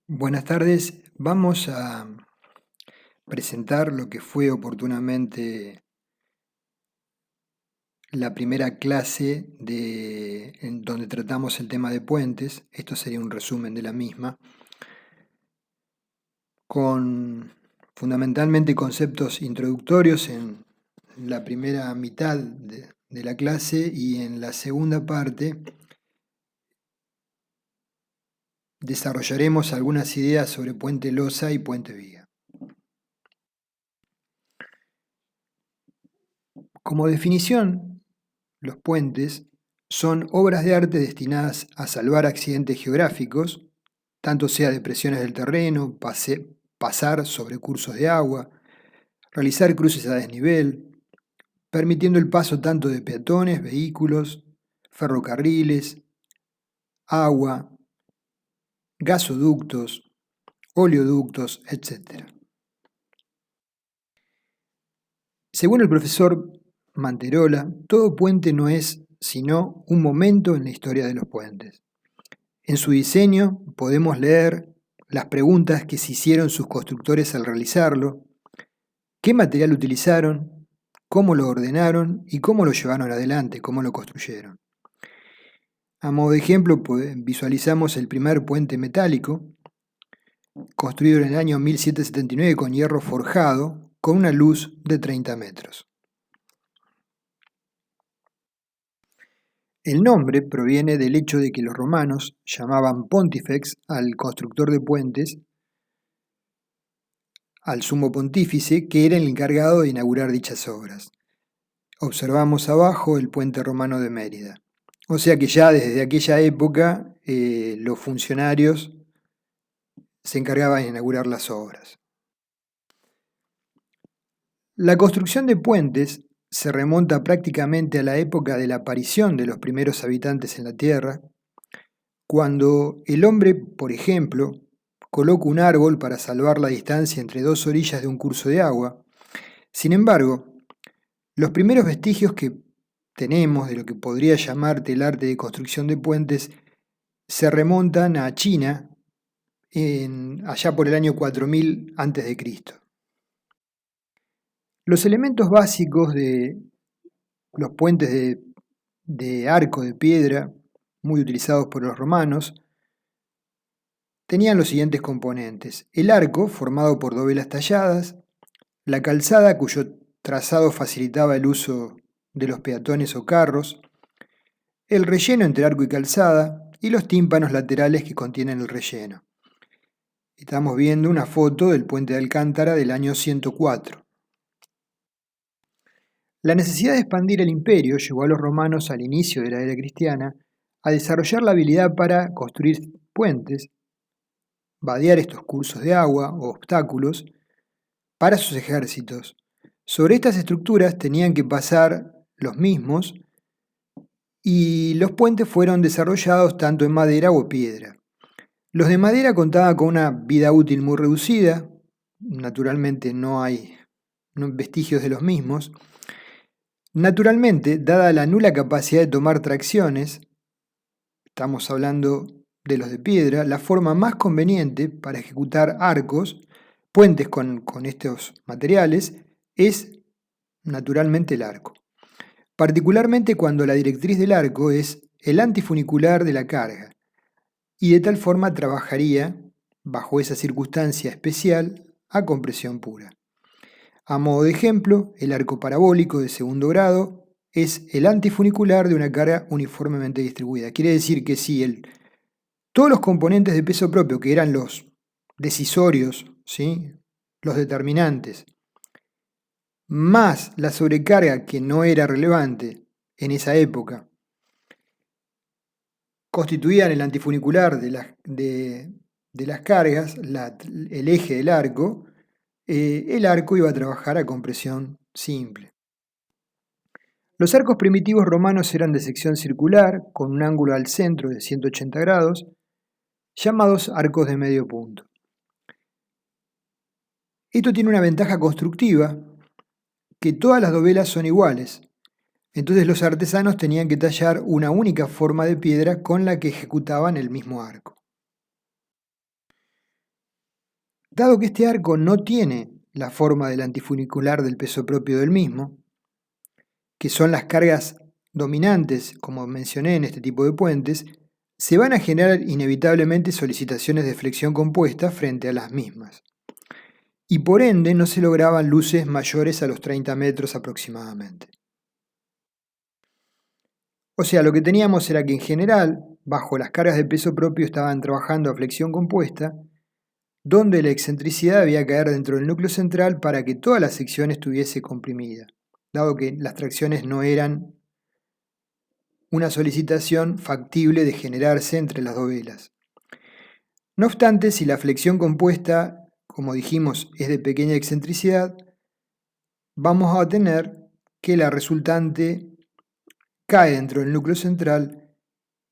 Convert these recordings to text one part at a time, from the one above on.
Buenas tardes, vamos a presentar lo que fue oportunamente la primera clase en donde tratamos el tema de puentes. Esto sería un resumen de la misma, con fundamentalmente conceptos introductorios en la primera mitad de la clase, y en la segunda parte desarrollaremos algunas ideas sobre puente losa y puente viga. Como definición, los puentes son obras de arte destinadas a salvar accidentes geográficos, tanto sea depresiones del terreno, pasar sobre cursos de agua, realizar cruces a desnivel, permitiendo el paso tanto de peatones, vehículos, ferrocarriles, agua, gasoductos, oleoductos, etc. Según el profesor Manterola, todo puente no es sino un momento en la historia de los puentes. En su diseño podemos leer las preguntas que se hicieron sus constructores al realizarlo, qué material utilizaron, cómo lo ordenaron y cómo lo llevaron adelante, cómo lo construyeron. A modo de ejemplo, visualizamos el primer puente metálico, construido en el año 1779 con hierro forjado, con una luz de 30 metros. El nombre proviene del hecho de que los romanos llamaban pontifex al constructor de puentes, al sumo pontífice, que era el encargado de inaugurar dichas obras. Observamos abajo el puente romano de Mérida. O sea que ya desde aquella época los funcionarios se encargaban de inaugurar las obras. La construcción de puentes se remonta prácticamente a la época de la aparición de los primeros habitantes en la Tierra, cuando el hombre, por ejemplo, coloca un árbol para salvar la distancia entre dos orillas de un curso de agua. Sin embargo, los primeros vestigios que tenemos de lo que podría llamarte el arte de construcción de puentes se remontan a China allá por el año 4000 a.C. Los elementos básicos de los puentes de arco de piedra, muy utilizados por los romanos, tenían los siguientes componentes: el arco, formado por dovelas talladas; la calzada, cuyo trazado facilitaba el uso de los peatones o carros; el relleno entre arco y calzada; y los tímpanos laterales que contienen el relleno. Estamos viendo una foto del puente de Alcántara del año 104. La necesidad de expandir el imperio llevó a los romanos, al inicio de la era cristiana, a desarrollar la habilidad para construir puentes, vadear estos cursos de agua o obstáculos para sus ejércitos. Sobre estas estructuras tenían que pasar los mismos, y los puentes fueron desarrollados tanto en madera o piedra. Los de madera contaban con una vida útil muy reducida, naturalmente no hay vestigios de los mismos. Naturalmente, dada la nula capacidad de tomar tracciones, estamos hablando de los de piedra, la forma más conveniente para ejecutar puentes con estos materiales, es naturalmente el arco. Particularmente cuando la directriz del arco es el antifunicular de la carga, y de tal forma trabajaría, bajo esa circunstancia especial, a compresión pura. A modo de ejemplo, el arco parabólico de segundo grado es el antifunicular de una carga uniformemente distribuida. Quiere decir que si todos los componentes de peso propio, que eran los decisorios, ¿sí?, los determinantes, más la sobrecarga, que no era relevante en esa época, constituían el antifunicular de las cargas, el eje del arco, el arco iba a trabajar a compresión simple. Los arcos primitivos romanos eran de sección circular, con un ángulo al centro de 180 grados, llamados arcos de medio punto. Esto tiene una ventaja constructiva, que todas las dovelas son iguales. Entonces los artesanos tenían que tallar una única forma de piedra con la que ejecutaban el mismo arco. Dado que este arco no tiene la forma del antifunicular del peso propio del mismo, que son las cargas dominantes, como mencioné en este tipo de puentes, se van a generar inevitablemente solicitaciones de flexión compuesta frente a las mismas. Y por ende no se lograban luces mayores a los 30 metros aproximadamente. O sea, lo que teníamos era que en general, bajo las cargas de peso propio estaban trabajando a flexión compuesta, donde la excentricidad debía caer dentro del núcleo central para que toda la sección estuviese comprimida, dado que las tracciones no eran una solicitación factible de generarse entre las dos velas. No obstante, si la flexión compuesta, como dijimos, es de pequeña excentricidad, vamos a tener que la resultante cae dentro del núcleo central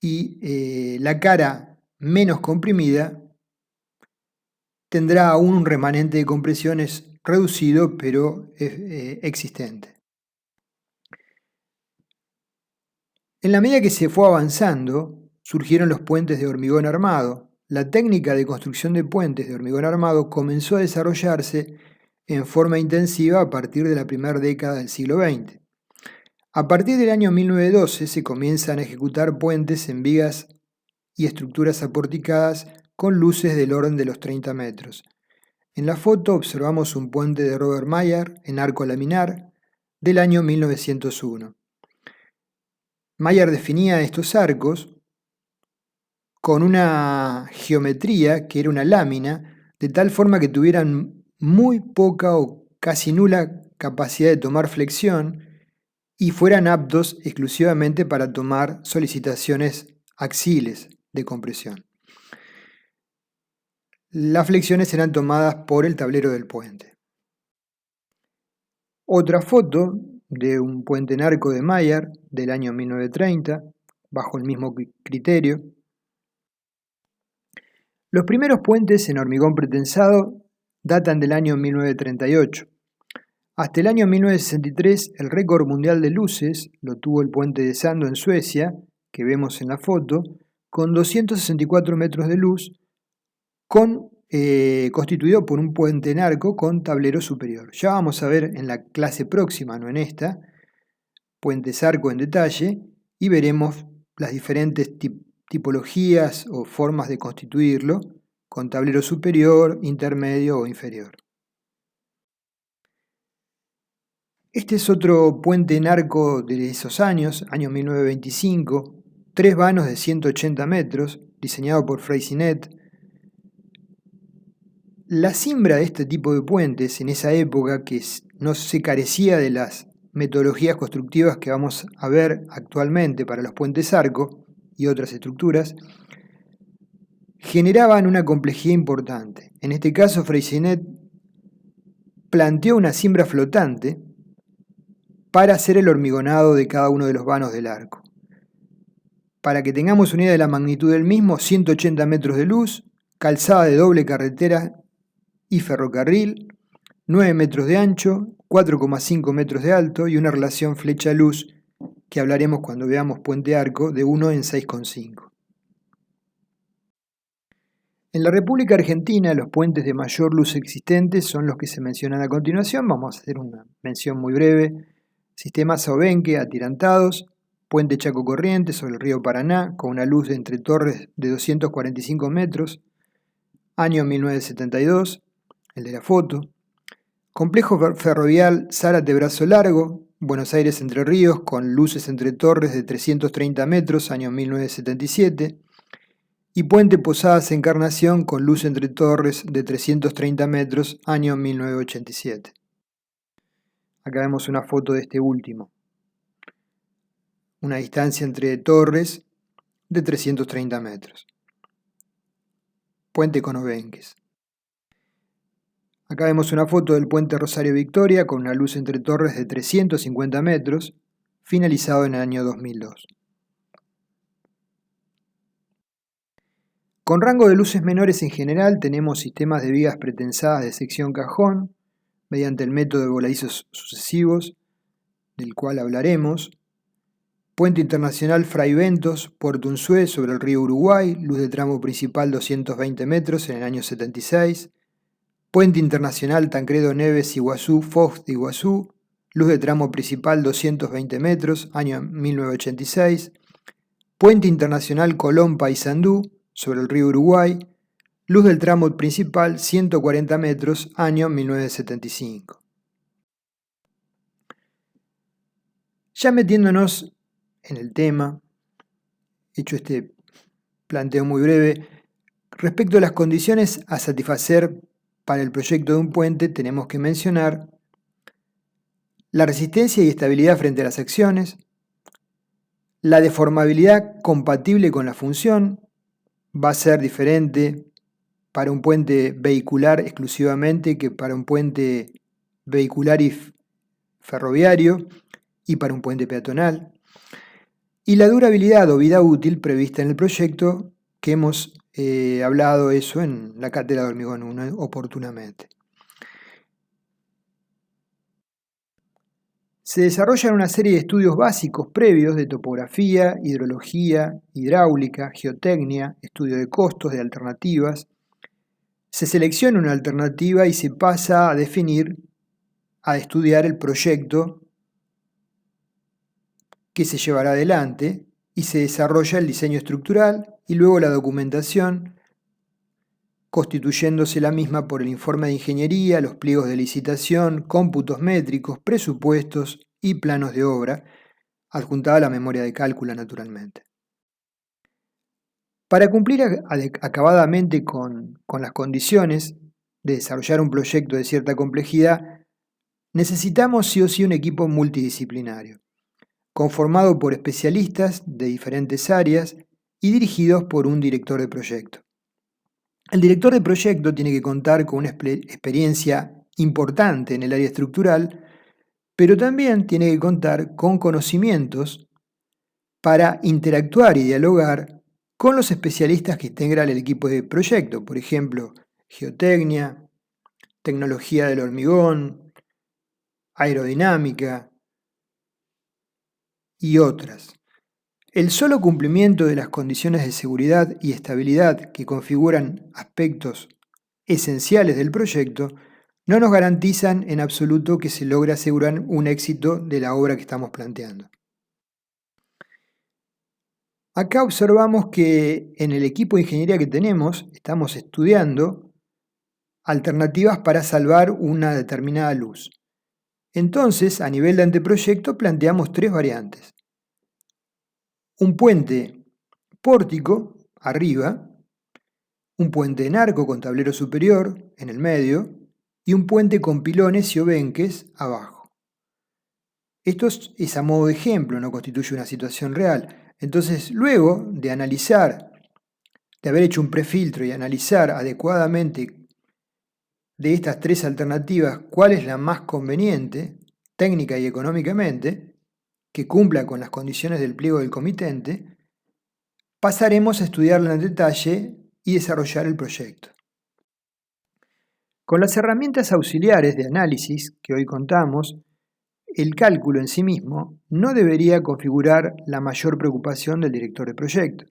y la cara menos comprimida tendrá aún un remanente de compresiones reducido, pero existente. En la medida que se fue avanzando, surgieron los puentes de hormigón armado. La técnica de construcción de puentes de hormigón armado comenzó a desarrollarse en forma intensiva a partir de la primera década del siglo XX. A partir del año 1912 se comienzan a ejecutar puentes en vigas y estructuras aporticadas con luces del orden de los 30 metros. En la foto observamos un puente de Robert Mayer en arco laminar del año 1901. Mayer definía estos arcos con una geometría que era una lámina, de tal forma que tuvieran muy poca o casi nula capacidad de tomar flexión y fueran aptos exclusivamente para tomar solicitaciones axiles de compresión. Las flexiones serán tomadas por el tablero del puente. Otra foto de un puente en arco de Mayer del año 1930, bajo el mismo criterio. Los primeros puentes en hormigón pretensado datan del año 1938. Hasta el año 1963 el récord mundial de luces lo tuvo el puente de Sando en Suecia, que vemos en la foto, con 264 metros de luz, constituido por un puente en arco con tablero superior. Ya vamos a ver en la clase próxima, no en esta, puentes arco en detalle, y veremos las diferentes tipologías o formas de constituirlo, con tablero superior, intermedio o inferior. Este es otro puente en arco de esos años, año 1925, 3 vanos de 180 metros, diseñado por Freycinet. La simbra de este tipo de puentes en esa época, que no se carecía de las metodologías constructivas que vamos a ver actualmente para los puentes arco y otras estructuras, generaban una complejidad importante. En este caso, Freycinet planteó una simbra flotante para hacer el hormigonado de cada uno de los vanos del arco. Para que tengamos una idea de la magnitud del mismo, 180 metros de luz, calzada de doble carretera y ferrocarril, 9 metros de ancho, 4,5 metros de alto y una relación flecha-luz que hablaremos cuando veamos puente arco de 1 en 6,5. En la República Argentina los puentes de mayor luz existentes son los que se mencionan a continuación. Vamos a hacer una mención muy breve. Sistema Saubenque, atirantados, puente Chaco Corrientes sobre el río Paraná con una luz de entre torres de 245 metros, año 1972. El de la foto. Complejo ferrovial Zárate Brazo Largo, Buenos Aires Entre Ríos, con luces entre torres de 330 metros, año 1977. Y puente Posadas Encarnación, con luz entre torres de 330 metros, año 1987. Acá vemos una foto de este último. Una distancia entre torres de 330 metros. Puente Conobenques. Acá vemos una foto del puente Rosario Victoria con una luz entre torres de 350 metros, finalizado en el año 2002. Con rango de luces menores en general tenemos sistemas de vigas pretensadas de sección cajón, mediante el método de voladizos sucesivos, del cual hablaremos. Puente Internacional Fray Bentos, Puerto Unzué sobre el río Uruguay, luz de tramo principal 220 metros en el año 76. Puente Internacional Tancredo Neves Iguazú, Foz de Iguazú, luz de tramo principal 220 metros, año 1986. Puente Internacional Colón Paysandú, sobre el río Uruguay, luz del tramo principal 140 metros, año 1975. Ya metiéndonos en el tema, hecho este planteo muy breve, respecto a las condiciones a satisfacer para el proyecto de un puente, tenemos que mencionar la resistencia y estabilidad frente a las acciones, la deformabilidad compatible con la función, va a ser diferente para un puente vehicular exclusivamente que para un puente vehicular y ferroviario y para un puente peatonal, y la durabilidad o vida útil prevista en el proyecto, que hemos hablado eso en la cátedra de hormigón 1 oportunamente. Se desarrollan una serie de estudios básicos previos de topografía, hidrología, hidráulica, geotecnia, estudio de costos, de alternativas. Se selecciona una alternativa y se pasa a definir, a estudiar el proyecto que se llevará adelante y se desarrolla el diseño estructural y luego la documentación, constituyéndose la misma por el informe de ingeniería, los pliegos de licitación, cómputos métricos, presupuestos y planos de obra, adjuntada a la memoria de cálculo naturalmente. Para cumplir acabadamente con las condiciones de desarrollar un proyecto de cierta complejidad, necesitamos sí o sí un equipo multidisciplinario, conformado por especialistas de diferentes áreas y dirigidos por un director de proyecto. El director de proyecto tiene que contar con una experiencia importante en el área estructural, pero también tiene que contar con conocimientos para interactuar y dialogar con los especialistas que integran el equipo de proyecto, por ejemplo, geotecnia, tecnología del hormigón, aerodinámica y otras. El solo cumplimiento de las condiciones de seguridad y estabilidad que configuran aspectos esenciales del proyecto no nos garantizan en absoluto que se logre asegurar un éxito de la obra que estamos planteando. Acá observamos que en el equipo de ingeniería que tenemos estamos estudiando alternativas para salvar una determinada luz. Entonces, a nivel de anteproyecto planteamos tres variantes. Un puente pórtico arriba, un puente en arco con tablero superior en el medio y un puente con pilones y obenques abajo. Esto es a modo de ejemplo, no constituye una situación real. Entonces, luego de analizar, de haber hecho un prefiltro y analizar adecuadamente de estas tres alternativas cuál es la más conveniente, técnica y económicamente, que cumpla con las condiciones del pliego del comitente, pasaremos a estudiarla en detalle y desarrollar el proyecto. Con las herramientas auxiliares de análisis que hoy contamos, el cálculo en sí mismo no debería configurar la mayor preocupación del director de proyecto.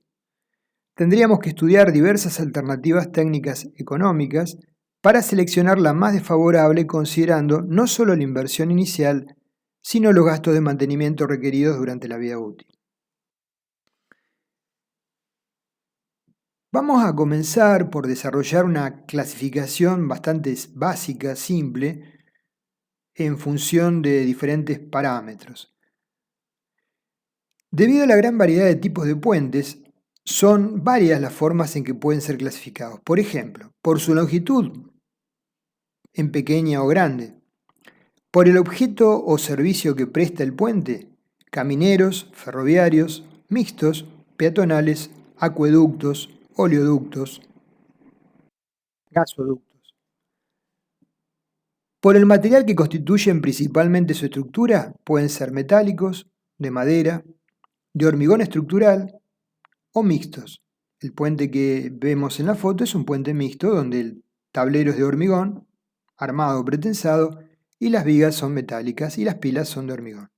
Tendríamos que estudiar diversas alternativas técnicas económicas para seleccionar la más desfavorable considerando no solo la inversión inicial, sino los gastos de mantenimiento requeridos durante la vida útil. Vamos a comenzar por desarrollar una clasificación bastante básica, simple, en función de diferentes parámetros. Debido a la gran variedad de tipos de puentes, son varias las formas en que pueden ser clasificados. Por ejemplo, por su longitud, en pequeña o grande. Por el objeto o servicio que presta el puente, camineros, ferroviarios, mixtos, peatonales, acueductos, oleoductos, gasoductos. Por el material que constituyen principalmente su estructura, pueden ser metálicos, de madera, de hormigón estructural o mixtos. El puente que vemos en la foto es un puente mixto donde el tablero es de hormigón, armado o pretensado, y las vigas son metálicas y las pilas son de hormigón.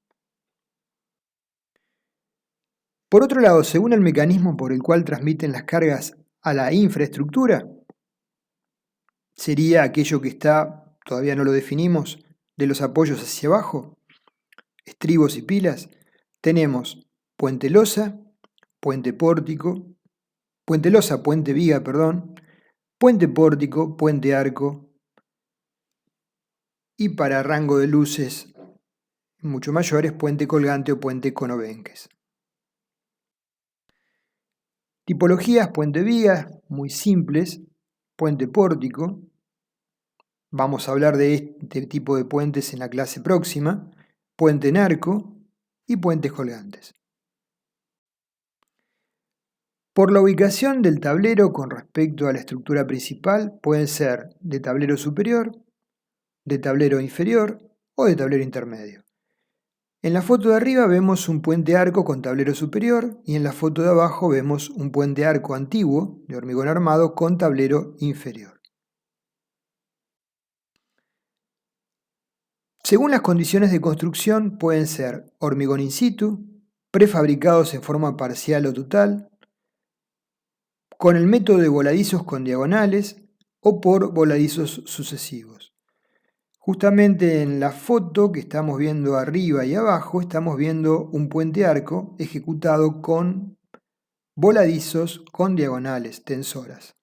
Por otro lado, según el mecanismo por el cual transmiten las cargas a la infraestructura, sería aquello que está, todavía no lo definimos, de los apoyos hacia abajo, estribos y pilas. Tenemos puente losa, puente pórtico, puente losa, puente viga, perdón, puente pórtico, puente arco, y para rango de luces mucho mayores, puente colgante o puente conobenques. Tipologías puente viga, muy simples, puente pórtico. Vamos a hablar de este tipo de puentes en la clase próxima, puente en arco y puentes colgantes. Por la ubicación del tablero con respecto a la estructura principal, pueden ser de tablero superior, de tablero inferior o de tablero intermedio. En la foto de arriba vemos un puente arco con tablero superior y en la foto de abajo vemos un puente arco antiguo de hormigón armado con tablero inferior. Según las condiciones de construcción pueden ser hormigón in situ, prefabricados en forma parcial o total, con el método de voladizos con diagonales o por voladizos sucesivos. Justamente en la foto que estamos viendo arriba y abajo estamos viendo un puente arco ejecutado con voladizos con diagonales, tensoras.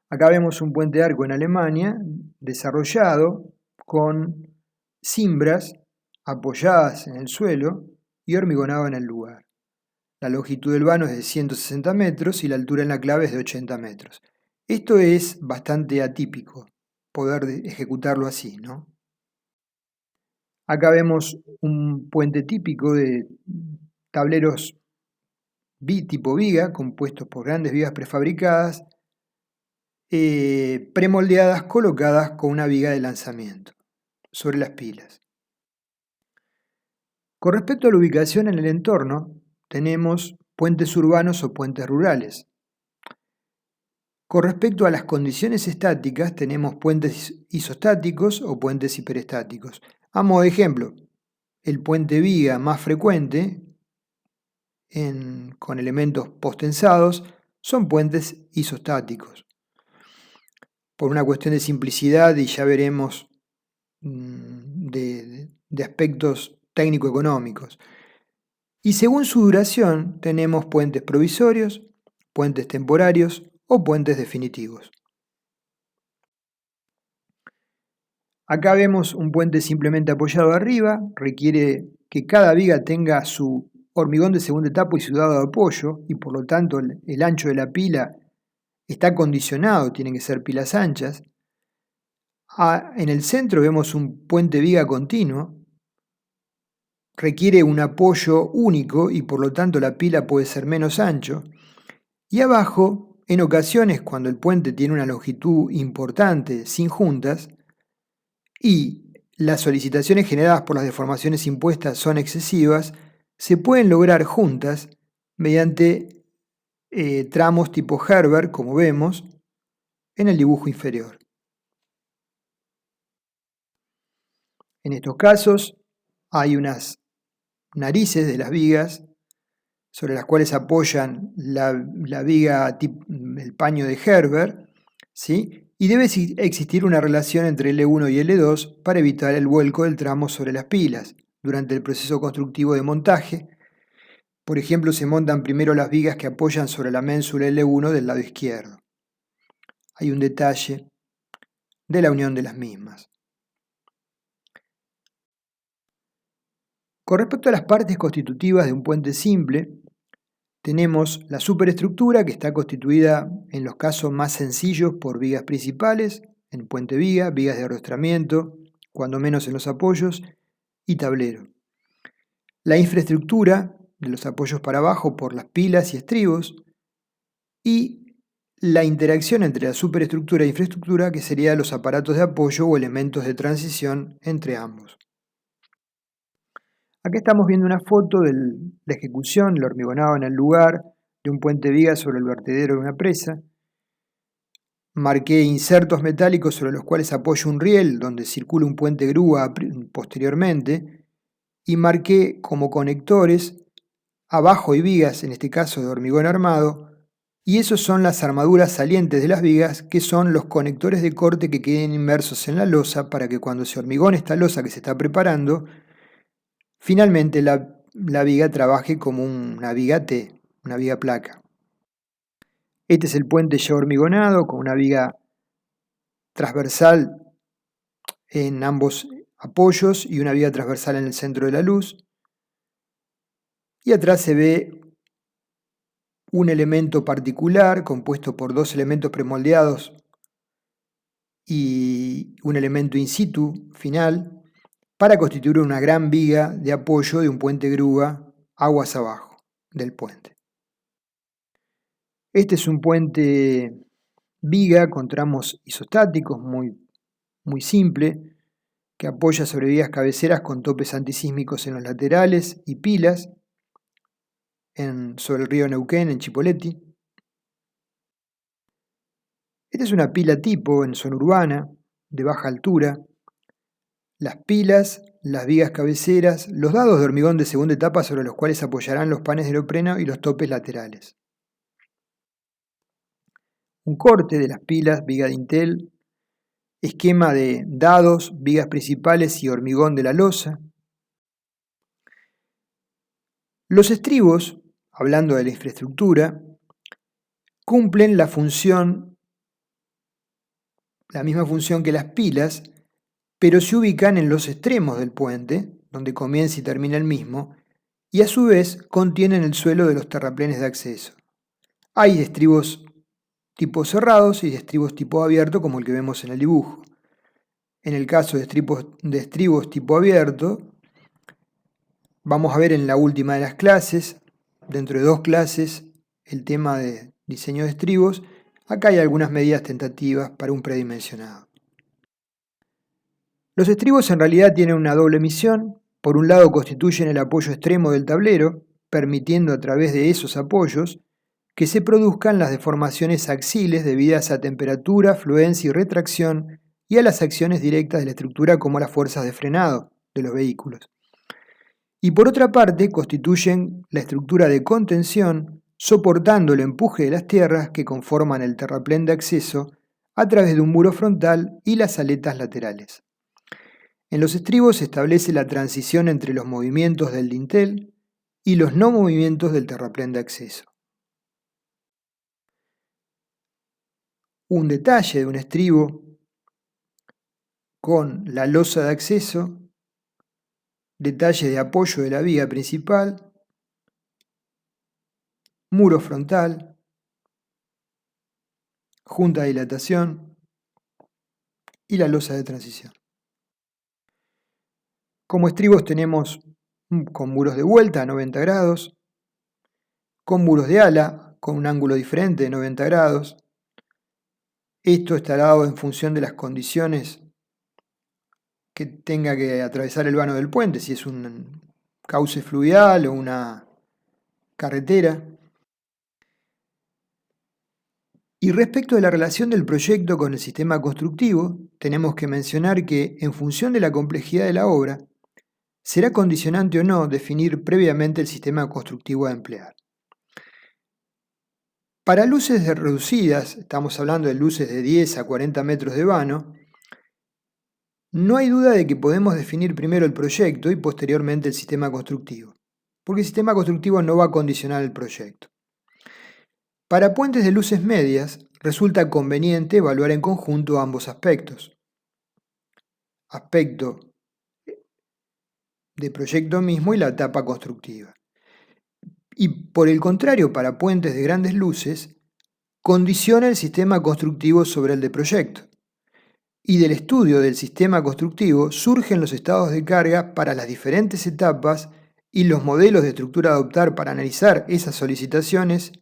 Acá vemos un puente arco en Alemania desarrollado con cimbras apoyadas en el suelo y hormigonado en el lugar. La longitud del vano es de 160 metros y la altura en la clave es de 80 metros. Esto es bastante atípico, poder ejecutarlo así, ¿no? Acá vemos un puente típico de tableros tipo viga, compuestos por grandes vigas prefabricadas, premoldeadas colocadas con una viga de lanzamiento sobre las pilas. Con respecto a la ubicación en el entorno, tenemos puentes urbanos o puentes rurales. Con respecto a las condiciones estáticas, tenemos puentes isostáticos o puentes hiperestáticos. A modo de ejemplo, el puente viga más frecuente con elementos postensados son puentes isostáticos. Por una cuestión de simplicidad, y ya veremos de aspectos técnico-económicos. Y según su duración, tenemos puentes provisorios, puentes temporarios o puentes definitivos. Acá vemos un puente simplemente apoyado arriba, requiere que cada viga tenga su hormigón de segunda etapa y su dado de apoyo, y por lo tanto el ancho de la pila está condicionado, tienen que ser pilas anchas. En el centro vemos un puente viga continuo, requiere un apoyo único y por lo tanto la pila puede ser menos ancho. Y abajo, en ocasiones cuando el puente tiene una longitud importante sin juntas y las solicitaciones generadas por las deformaciones impuestas son excesivas, se pueden lograr juntas mediante tramos tipo Herbert, como vemos en el dibujo inferior. En estos casos hay unas narices de las vigas sobre las cuales apoyan la viga, el paño de Herbert, ¿sí? Y debe existir una relación entre L1 y L2 para evitar el vuelco del tramo sobre las pilas durante el proceso constructivo de montaje. Por ejemplo, se montan primero las vigas que apoyan sobre la ménsula L1 del lado izquierdo. Hay un detalle de la unión de las mismas. Con respecto a las partes constitutivas de un puente simple, tenemos la superestructura que está constituida en los casos más sencillos por vigas principales, en puente viga, vigas de arrastramiento, cuando menos en los apoyos, y tablero. La infraestructura de los apoyos para abajo por las pilas y estribos, y la interacción entre la superestructura e infraestructura que serían los aparatos de apoyo o elementos de transición entre ambos. Acá estamos viendo una foto de la ejecución, el hormigonado en el lugar de un puente viga sobre el vertedero de una presa. Marqué insertos metálicos sobre los cuales apoyo un riel donde circula un puente grúa posteriormente y marqué como conectores abajo y vigas, en este caso de hormigón armado, Y esos son las armaduras salientes de las vigas, que son los conectores de corte que queden inmersos en la losa para que cuando se hormigone esta losa que se está preparando, finalmente la viga trabaje como una viga T, una viga placa. Este es el puente ya hormigonado con una viga transversal en ambos apoyos y una viga transversal en el centro de la luz. Y atrás se ve un elemento particular compuesto por dos elementos premoldeados y un elemento in situ final para constituir una gran viga de apoyo de un puente grúa aguas abajo del puente. Este es un puente viga con tramos isostáticos muy simple, que apoya sobre vigas cabeceras con topes antisísmicos en los laterales y pilas sobre el río Neuquén, en Chipoleti. Esta es una pila tipo en zona urbana, de baja altura. Las pilas, las vigas cabeceras, los dados de hormigón de segunda etapa sobre los cuales apoyarán los panes de neopreno y los topes laterales. Un corte de las pilas, viga de Intel, esquema de dados, vigas principales y hormigón de la losa. Los estribos, hablando de la infraestructura, cumplen la misma función que las pilas, pero se ubican en los extremos del puente, donde comienza y termina el mismo, y a su vez contienen el suelo de los terraplenes de acceso. Hay estribos tipo cerrados y estribos tipo abierto, como el que vemos en el dibujo. En el caso de estribos tipo abierto, vamos a ver en la última de las clases, dentro de 2 clases, el tema de diseño de estribos. Acá hay algunas medidas tentativas para un predimensionado. Los estribos en realidad tienen una doble misión. Por un lado constituyen el apoyo extremo del tablero, permitiendo a través de esos apoyos que se produzcan las deformaciones axiles debidas a temperatura, fluencia y retracción y a las acciones directas de la estructura como las fuerzas de frenado de los vehículos. Y por otra parte constituyen la estructura de contención soportando el empuje de las tierras que conforman el terraplén de acceso a través de un muro frontal y las aletas laterales. En los estribos se establece la transición entre los movimientos del dintel y los no movimientos del terraplén de acceso. Un detalle de un estribo con la losa de acceso, detalle de apoyo de la viga principal, muro frontal, junta de dilatación y la losa de transición. Como estribos tenemos con muros de vuelta a 90 grados, con muros de ala con un ángulo diferente de 90 grados. Esto está dado en función de las condiciones que tenga que atravesar el vano del puente, si es un cauce fluvial o una carretera. Y respecto de la relación del proyecto con el sistema constructivo, tenemos que mencionar que, en función de la complejidad de la obra, será condicionante o no definir previamente el sistema constructivo a emplear. Para luces reducidas, estamos hablando de luces de 10 a 40 metros de vano, no hay duda de que podemos definir primero el proyecto y posteriormente el sistema constructivo, porque el sistema constructivo no va a condicionar el proyecto. Para puentes de luces medias, resulta conveniente evaluar en conjunto ambos aspectos. Aspecto de proyecto mismo y la etapa constructiva. Y por el contrario, para puentes de grandes luces, condiciona el sistema constructivo sobre el de proyecto. Y del estudio del sistema constructivo surgen los estados de carga para las diferentes etapas y los modelos de estructura a adoptar para analizar esas solicitaciones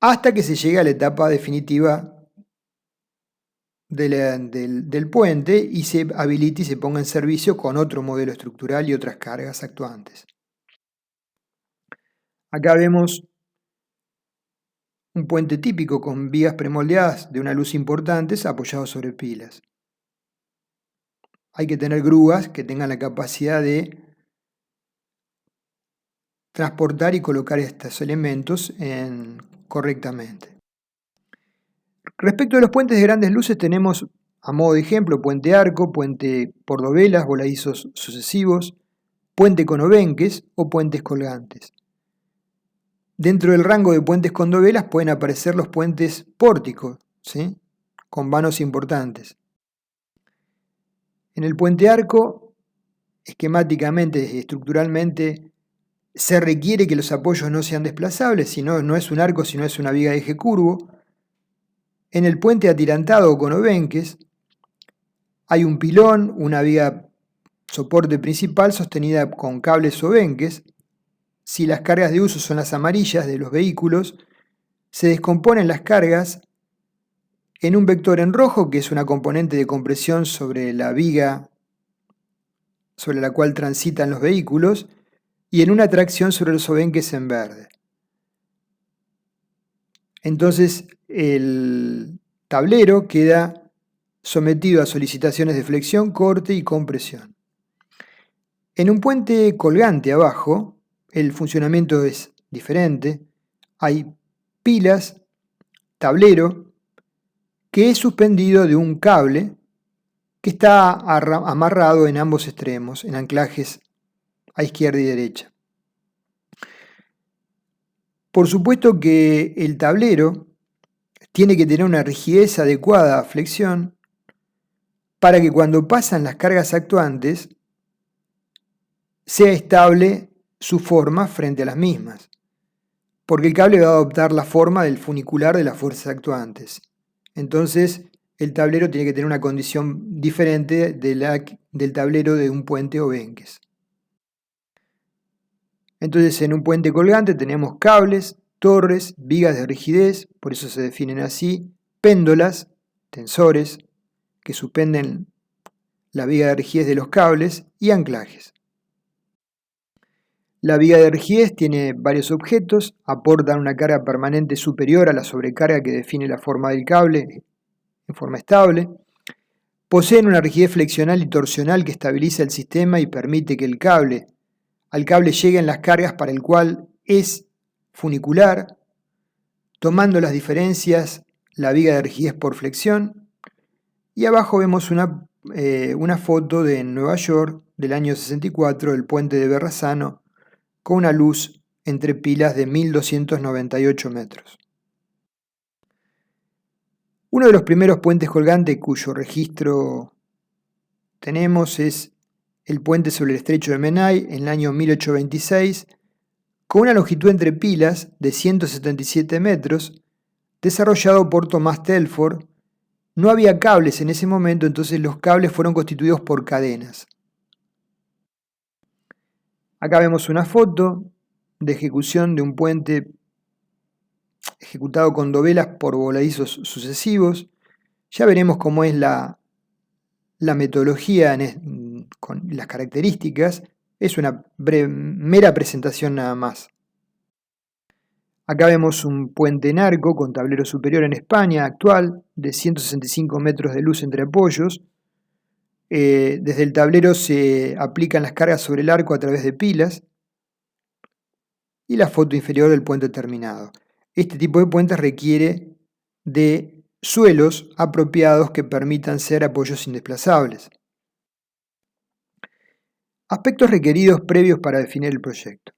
hasta que se llegue a la etapa definitiva del puente y se habilite y se ponga en servicio con otro modelo estructural y otras cargas actuantes. Acá vemos un puente típico con vigas premoldeadas de una luz importantes apoyados sobre pilas. Hay que tener grúas que tengan la capacidad de transportar y colocar estos elementos correctamente. Respecto a los puentes de grandes luces tenemos, a modo de ejemplo, puente arco, puente por dovelas, voladizos sucesivos, puente con obenques o puentes colgantes. Dentro del rango de puentes con dovelas pueden aparecer los puentes pórticos, ¿sí?, con vanos importantes. En el puente arco, esquemáticamente y estructuralmente, se requiere que los apoyos no sean desplazables, sino no es un arco, sino es una viga de eje curvo. En el puente atirantado o con obenques, hay un pilón, una viga soporte principal sostenida con cables obenques. Si las cargas de uso son las amarillas de los vehículos, se descomponen las cargas en un vector en rojo, que es una componente de compresión sobre la viga sobre la cual transitan los vehículos, y en una tracción sobre los obenques en verde. Entonces el tablero queda sometido a solicitaciones de flexión, corte y compresión. En un puente colgante abajo, el funcionamiento es diferente. Hay pilas, tablero, que es suspendido de un cable que está amarrado en ambos extremos, en anclajes a izquierda y derecha. Por supuesto que el tablero tiene que tener una rigidez adecuada a flexión para que cuando pasan las cargas actuantes sea estable su forma frente a las mismas, porque el cable va a adoptar la forma del funicular de las fuerzas actuantes. Entonces, el tablero tiene que tener una condición diferente del tablero de un puente obenques. Entonces, en un puente colgante tenemos cables, torres, vigas de rigidez, por eso se definen así, péndolas, tensores, que suspenden la viga de rigidez de los cables, y anclajes. La viga de rigidez tiene varios objetos, aportan una carga permanente superior a la sobrecarga que define la forma del cable en forma estable, poseen una rigidez flexional y torsional que estabiliza el sistema y permite que al cable lleguen las cargas para el cual es funicular, tomando las diferencias la viga de rigidez por flexión. Y abajo vemos una foto de Nueva York del año 64, del puente de Verrazano, con una luz entre pilas de 1298 metros. Uno de los primeros puentes colgantes cuyo registro tenemos es el puente sobre el estrecho de Menai en el año 1826, con una longitud entre pilas de 177 metros, desarrollado por Thomas Telford. No había cables en ese momento, entonces los cables fueron constituidos por cadenas. Acá vemos una foto de ejecución de un puente ejecutado con dovelas por voladizos sucesivos. Ya veremos cómo es la metodología con las características. Es una mera presentación nada más. Acá vemos un puente en arco con tablero superior en España actual de 165 metros de luz entre apoyos. Desde el tablero se aplican las cargas sobre el arco a través de pilas, y la foto inferior del puente terminado. Este tipo de puentes requiere de suelos apropiados que permitan ser apoyos indesplazables. Aspectos requeridos previos para definir el proyecto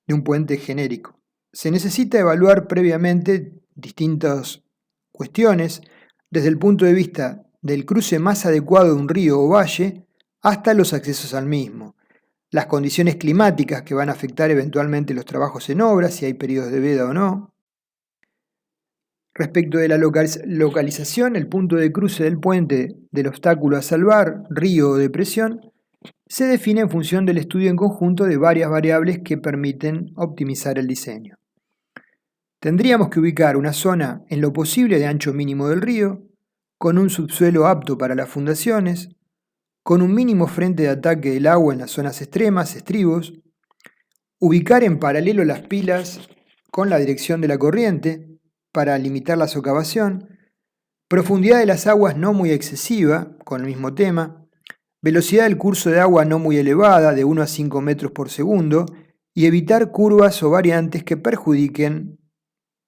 de un puente genérico. Se necesita evaluar previamente distintas cuestiones, desde el punto de vista del cruce más adecuado de un río o valle hasta los accesos al mismo, las condiciones climáticas que van a afectar eventualmente los trabajos en obra, si hay periodos de veda o no. Respecto de la localización, el punto de cruce del puente del obstáculo a salvar, río o depresión, se define en función del estudio en conjunto de varias variables que permiten optimizar el diseño. Tendríamos que ubicar una zona en lo posible de ancho mínimo del río, con un subsuelo apto para las fundaciones, con un mínimo frente de ataque del agua en las zonas extremas, estribos, ubicar en paralelo las pilas con la dirección de la corriente para limitar la socavación, profundidad de las aguas no muy excesiva, con el mismo tema, velocidad del curso de agua no muy elevada, de 1 a 5 metros por segundo, y evitar curvas o variantes que perjudiquen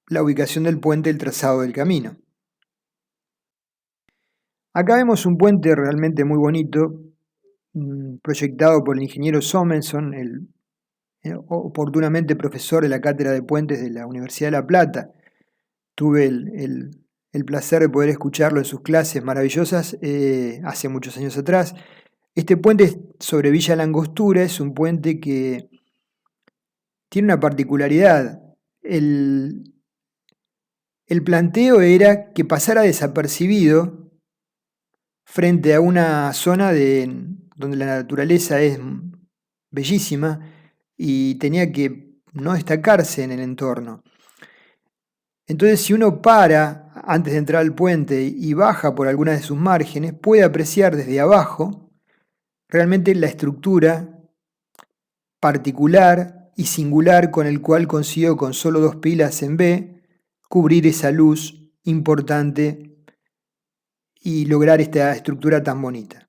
la ubicación del puente y el trazado del camino. Acá vemos un puente realmente muy bonito, proyectado por el ingeniero Somenson, el oportunamente profesor de la Cátedra de Puentes de la Universidad de La Plata. Tuve el placer de poder escucharlo en sus clases maravillosas hace muchos años atrás. Este puente sobre Villa La Angostura es un puente que tiene una particularidad. El planteo era que pasara desapercibido frente a una zona donde la naturaleza es bellísima y tenía que no destacarse en el entorno. Entonces, si uno para antes de entrar al puente y baja por alguna de sus márgenes, puede apreciar desde abajo realmente la estructura particular y singular con el cual consiguió con solo 2 pilas en B cubrir esa luz importante y lograr esta estructura tan bonita.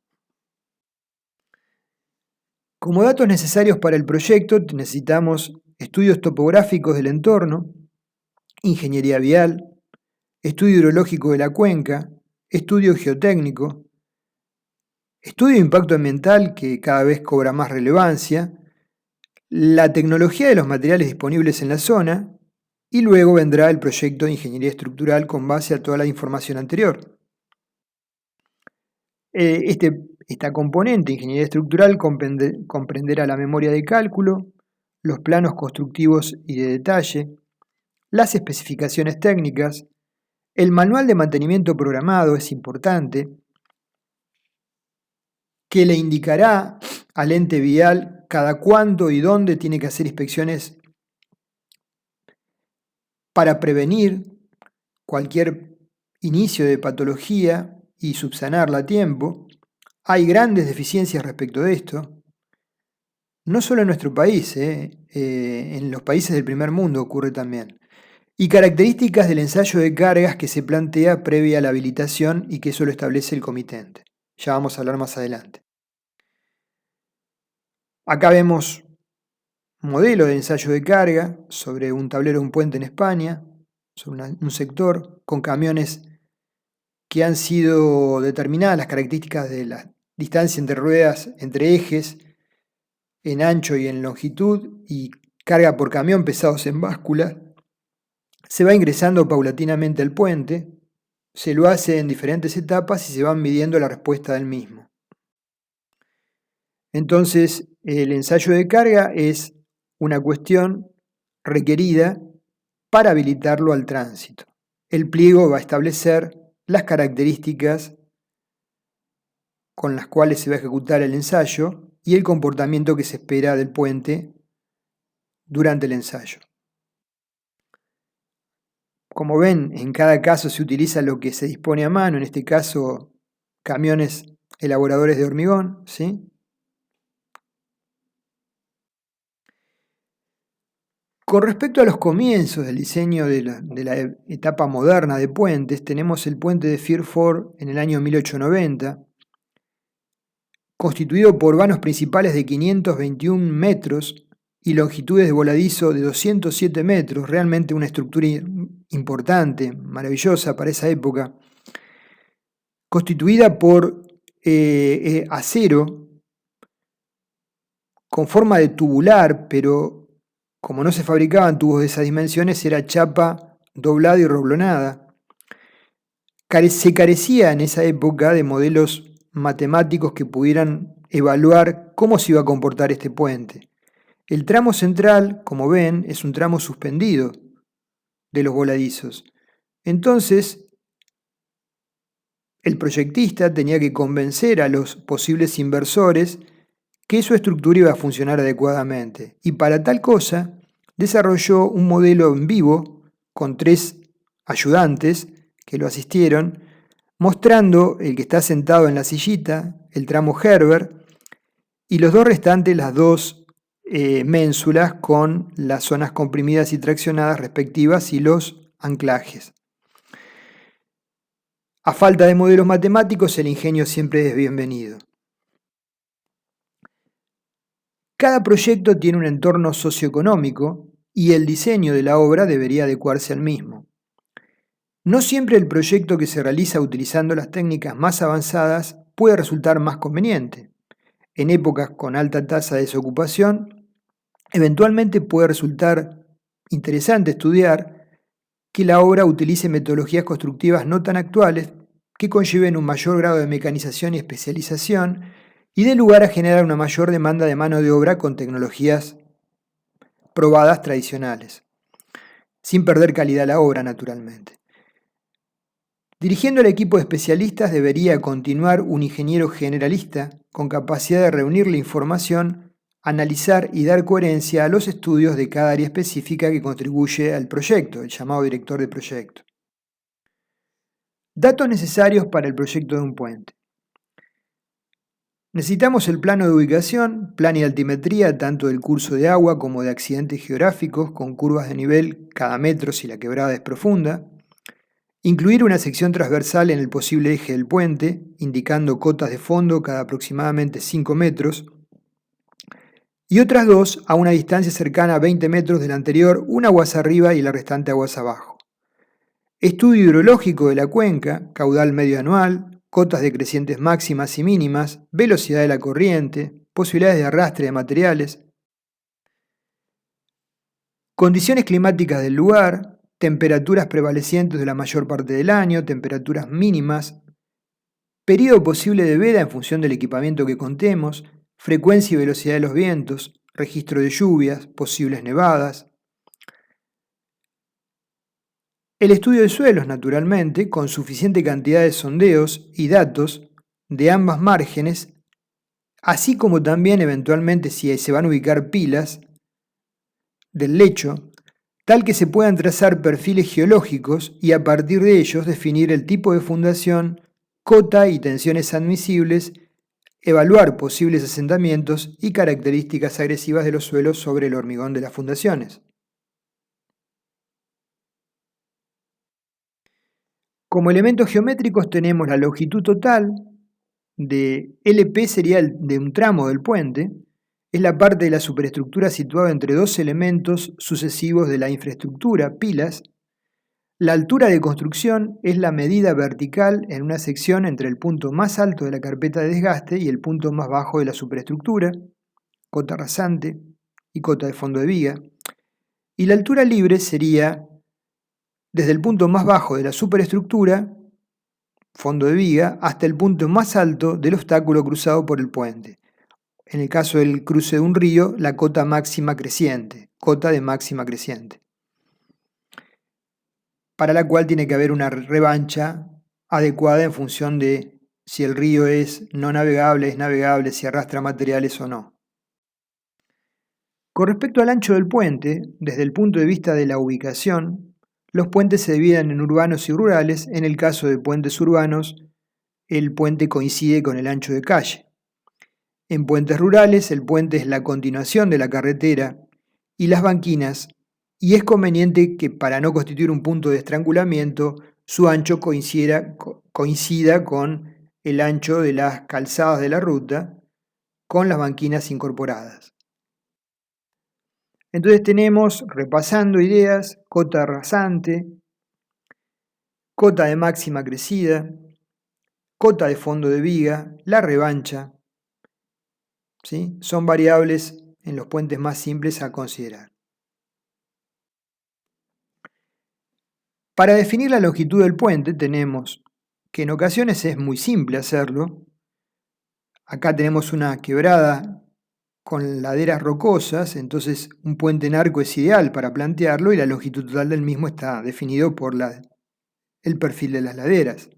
Como datos necesarios para el proyecto necesitamos estudios topográficos del entorno, ingeniería vial, estudio hidrológico de la cuenca, estudio geotécnico, estudio de impacto ambiental que cada vez cobra más relevancia, la tecnología de los materiales disponibles en la zona y luego vendrá el proyecto de ingeniería estructural con base a toda la información anterior. Esta componente, ingeniería estructural, comprenderá la memoria de cálculo, los planos constructivos y de detalle, las especificaciones técnicas, el manual de mantenimiento programado es importante, que le indicará al ente vial cada cuándo y dónde tiene que hacer inspecciones para prevenir cualquier inicio de patología y subsanarla a tiempo. Hay grandes deficiencias respecto de esto, no solo en nuestro país, en los países del primer mundo ocurre también. Y características del ensayo de cargas que se plantea previa a la habilitación y que eso lo establece el comitente. Ya vamos a hablar más adelante. Acá vemos modelo de ensayo de carga sobre un tablero de un puente en España, sobre un sector con camiones que han sido determinadas las características de la distancia entre ruedas, entre ejes, en ancho y en longitud, y carga por camión pesados en báscula. Se va ingresando paulatinamente al puente, se lo hace en diferentes etapas y se van midiendo la respuesta del mismo. Entonces, el ensayo de carga es una cuestión requerida para habilitarlo al tránsito. El pliego va a establecer las características con las cuales se va a ejecutar el ensayo y el comportamiento que se espera del puente durante el ensayo. Como ven, en cada caso se utiliza lo que se dispone a mano, en este caso camiones elaboradores de hormigón, ¿sí? Con respecto a los comienzos del diseño de la etapa moderna de puentes, tenemos el puente de Firford en el año 1890, constituido por vanos principales de 521 metros y longitudes de voladizo de 207 metros, realmente una estructura importante, maravillosa para esa época, constituida por acero con forma de tubular, pero como no se fabricaban tubos de esas dimensiones, era chapa doblada y roblonada. Se carecía en esa época de modelos matemáticos que pudieran evaluar cómo se iba a comportar este puente. El tramo central, como ven, es un tramo suspendido de los voladizos. Entonces, el proyectista tenía que convencer a los posibles inversores que su estructura iba a funcionar adecuadamente. Y para tal cosa, desarrolló un modelo en vivo con 3 ayudantes que lo asistieron, mostrando el que está sentado en la sillita, el tramo Herbert, y los 2 restantes, las 2 ménsulas con las zonas comprimidas y traccionadas respectivas y los anclajes. A falta de modelos matemáticos, el ingenio siempre es bienvenido. Cada proyecto tiene un entorno socioeconómico y el diseño de la obra debería adecuarse al mismo. No siempre el proyecto que se realiza utilizando las técnicas más avanzadas puede resultar más conveniente. En épocas con alta tasa de desocupación, eventualmente puede resultar interesante estudiar que la obra utilice metodologías constructivas no tan actuales que conlleven un mayor grado de mecanización y especialización y dé lugar a generar una mayor demanda de mano de obra con tecnologías probadas tradicionales, sin perder calidad la obra naturalmente. Dirigiendo el equipo de especialistas debería continuar un ingeniero generalista con capacidad de reunir la información, analizar y dar coherencia a los estudios de cada área específica que contribuye al proyecto, el llamado director de proyecto. Datos necesarios para el proyecto de un puente. Necesitamos el plano de ubicación, plan y altimetría tanto del curso de agua como de accidentes geográficos con curvas de nivel cada metro si la quebrada es profunda. Incluir una sección transversal en el posible eje del puente, indicando cotas de fondo cada aproximadamente 5 metros, y otras dos a una distancia cercana a 20 metros del anterior, una aguas arriba y la restante aguas abajo. Estudio hidrológico de la cuenca, caudal medio anual, cotas de crecientes máximas y mínimas, velocidad de la corriente, posibilidades de arrastre de materiales, condiciones climáticas del lugar, temperaturas prevalecientes de la mayor parte del año, temperaturas mínimas, periodo posible de veda en función del equipamiento que contemos, frecuencia y velocidad de los vientos, registro de lluvias, posibles nevadas. El estudio de suelos, naturalmente, con suficiente cantidad de sondeos y datos de ambas márgenes, así como también eventualmente si se van a ubicar pilas del lecho, tal que se puedan trazar perfiles geológicos y a partir de ellos definir el tipo de fundación, cota y tensiones admisibles, evaluar posibles asentamientos y características agresivas de los suelos sobre el hormigón de las fundaciones. Como elementos geométricos tenemos la longitud total de LP sería de un tramo del puente, es la parte de la superestructura situada entre dos elementos sucesivos de la infraestructura, pilas. La altura de construcción es la medida vertical en una sección entre el punto más alto de la carpeta de desgaste y el punto más bajo de la superestructura, cota rasante y cota de fondo de viga. Y la altura libre sería desde el punto más bajo de la superestructura, fondo de viga, hasta el punto más alto del obstáculo cruzado por el puente. En el caso del cruce de un río, la cota máxima creciente, cota de máxima creciente, para la cual tiene que haber una revancha adecuada en función de si el río es no navegable, es navegable, si arrastra materiales o no. Con respecto al ancho del puente, desde el punto de vista de la ubicación, los puentes se dividen en urbanos y rurales. En el caso de puentes urbanos, el puente coincide con el ancho de calle. En puentes rurales, el puente es la continuación de la carretera y las banquinas, y es conveniente que para no constituir un punto de estrangulamiento, su ancho coincida con el ancho de las calzadas de la ruta, con las banquinas incorporadas. Entonces tenemos, repasando ideas, cota rasante, cota de máxima crecida, cota de fondo de viga, la revancha, ¿sí? Son variables en los puentes más simples a considerar. Para definir la longitud del puente tenemos que en ocasiones es muy simple hacerlo. Acá tenemos una quebrada con laderas rocosas, entonces un puente en arco es ideal para plantearlo y la longitud total del mismo está definido por el perfil de las laderas.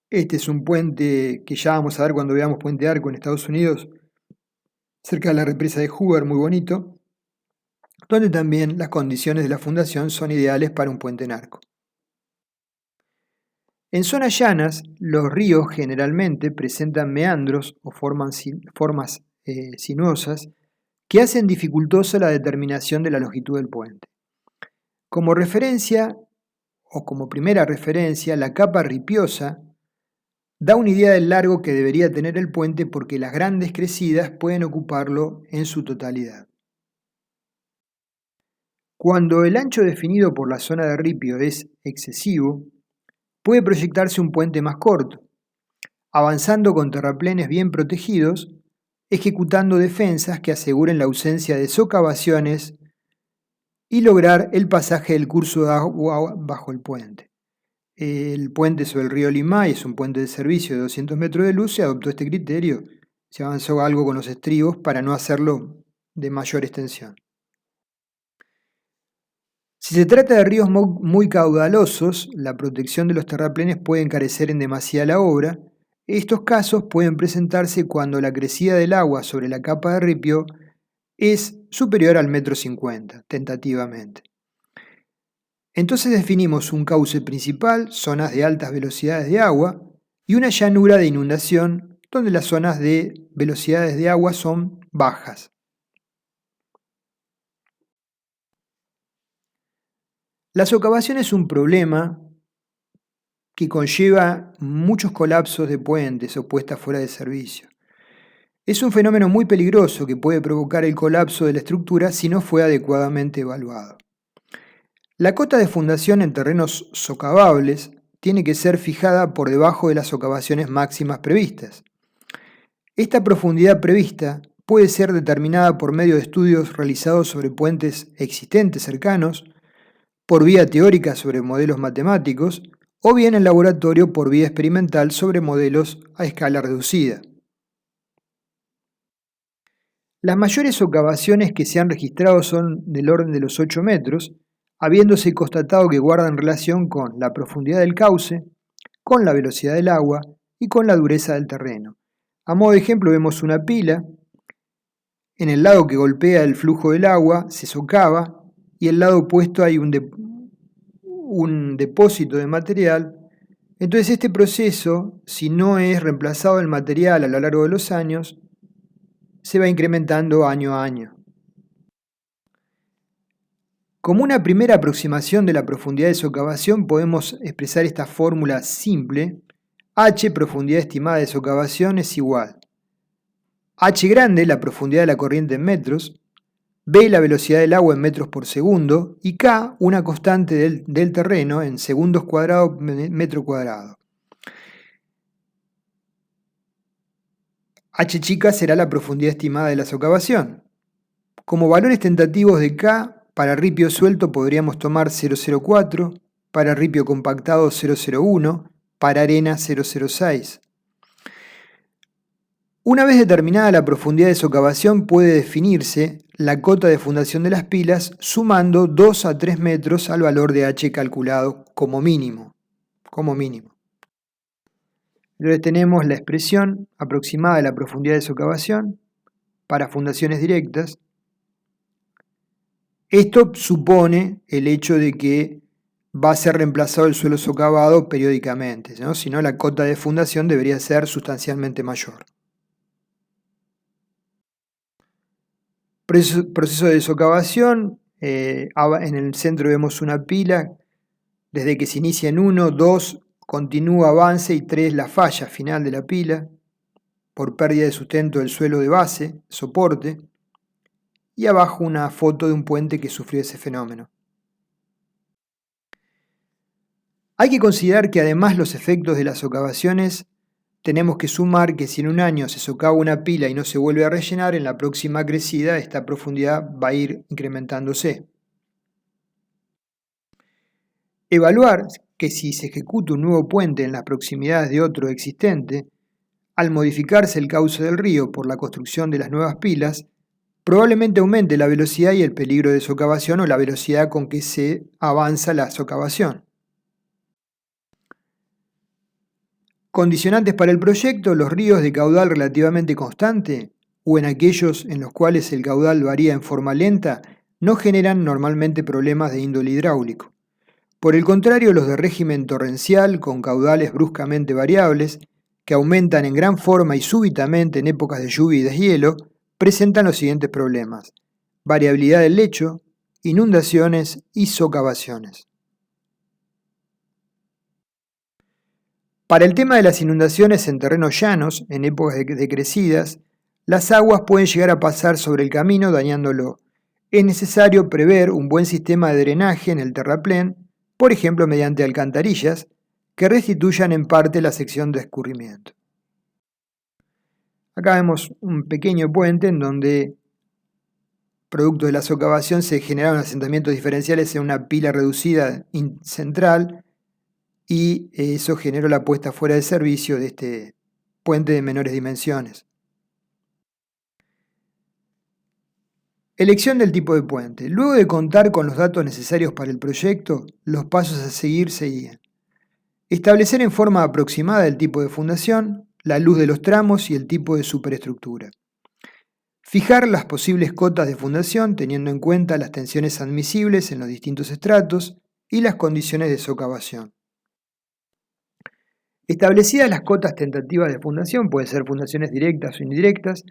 Este es un puente que ya vamos a ver cuando veamos Puente Arco en Estados Unidos, cerca de la represa de Hoover, muy bonito, donde también las condiciones de la fundación son ideales para un puente en arco. En zonas llanas, los ríos generalmente presentan meandros o formas sinuosas que hacen dificultosa la determinación de la longitud del puente. Como referencia, o como primera referencia, la capa ripiosa da una idea del largo que debería tener el puente porque las grandes crecidas pueden ocuparlo en su totalidad. Cuando el ancho definido por la zona de ripio es excesivo, puede proyectarse un puente más corto, avanzando con terraplenes bien protegidos, ejecutando defensas que aseguren la ausencia de socavaciones y lograr el pasaje del curso de agua bajo el puente. El puente sobre el río Limay es un puente de servicio de 200 metros de luz, se adoptó este criterio, se avanzó algo con los estribos para no hacerlo de mayor extensión. Si se trata de ríos muy caudalosos, la protección de los terraplenes puede encarecer en demasía la obra. Estos casos pueden presentarse cuando la crecida del agua sobre la capa de ripio es superior al 1,50 m, tentativamente. Entonces definimos un cauce principal, zonas de altas velocidades de agua, y una llanura de inundación, donde las zonas de velocidades de agua son bajas. La socavación es un problema que conlleva muchos colapsos de puentes o puestas fuera de servicio. Es un fenómeno muy peligroso que puede provocar el colapso de la estructura si no fue adecuadamente evaluado. La cota de fundación en terrenos socavables tiene que ser fijada por debajo de las socavaciones máximas previstas. Esta profundidad prevista puede ser determinada por medio de estudios realizados sobre puentes existentes cercanos, por vía teórica sobre modelos matemáticos, o bien en laboratorio por vía experimental sobre modelos a escala reducida. Las mayores socavaciones que se han registrado son del orden de los 8 metros, habiéndose constatado que guardan relación con la profundidad del cauce, con la velocidad del agua y con la dureza del terreno. A modo de ejemplo vemos una pila, en el lado que golpea el flujo del agua se socava y el lado opuesto hay un depósito de material. Entonces este proceso, si no es reemplazado el material a lo largo de los años, se va incrementando año a año. Como una primera aproximación de la profundidad de socavación podemos expresar esta fórmula simple: H, profundidad estimada de socavación, es igual H grande, la profundidad de la corriente en metros, B, la velocidad del agua en metros por segundo, y K, una constante del terreno en segundos cuadrados metro cuadrado. H chica será la profundidad estimada de la socavación. Como valores tentativos de K, para ripio suelto podríamos tomar 0,04, para ripio compactado 0,01, para arena 0,06. Una vez determinada la profundidad de socavación puede definirse la cota de fundación de las pilas sumando 2 a 3 metros al valor de H calculado como mínimo. Entonces tenemos la expresión aproximada de la profundidad de socavación para fundaciones directas. Esto supone el hecho de que va a ser reemplazado el suelo socavado periódicamente, ¿no? Si no, la cota de fundación debería ser sustancialmente mayor. Proceso de socavación, en el centro vemos una pila, desde que se inicia en 1, 2, continúa avance y 3 la falla final de la pila, por pérdida de sustento del suelo de base, soporte, y abajo una foto de un puente que sufrió ese fenómeno. Hay que considerar que además los efectos de las socavaciones tenemos que sumar que si en un año se socava una pila y no se vuelve a rellenar, en la próxima crecida esta profundidad va a ir incrementándose. Evaluar que si se ejecuta un nuevo puente en las proximidades de otro existente, al modificarse el cauce del río por la construcción de las nuevas pilas, probablemente aumente la velocidad y el peligro de socavación o la velocidad con que se avanza la socavación. Condicionantes para el proyecto: los ríos de caudal relativamente constante o en aquellos en los cuales el caudal varía en forma lenta no generan normalmente problemas de índole hidráulico. Por el contrario, los de régimen torrencial con caudales bruscamente variables, que aumentan en gran forma y súbitamente en épocas de lluvia y deshielo, presentan los siguientes problemas: variabilidad del lecho, inundaciones y socavaciones. Para el tema de las inundaciones en terrenos llanos, en épocas decrecidas, las aguas pueden llegar a pasar sobre el camino dañándolo. Es necesario prever un buen sistema de drenaje en el terraplén, por ejemplo mediante alcantarillas, que restituyan en parte la sección de escurrimiento. Acá vemos un pequeño puente en donde, producto de la socavación, se generaron asentamientos diferenciales en una pila reducida central y eso generó la puesta fuera de servicio de este puente de menores dimensiones. Elección del tipo de puente. Luego de contar con los datos necesarios para el proyecto, los pasos a seguir seguían. Establecer en forma aproximada el tipo de fundación, la luz de los tramos y el tipo de superestructura. Fijar las posibles cotas de fundación teniendo en cuenta las tensiones admisibles en los distintos estratos y las condiciones de socavación. Establecidas las cotas tentativas de fundación, pueden ser fundaciones directas o indirectas,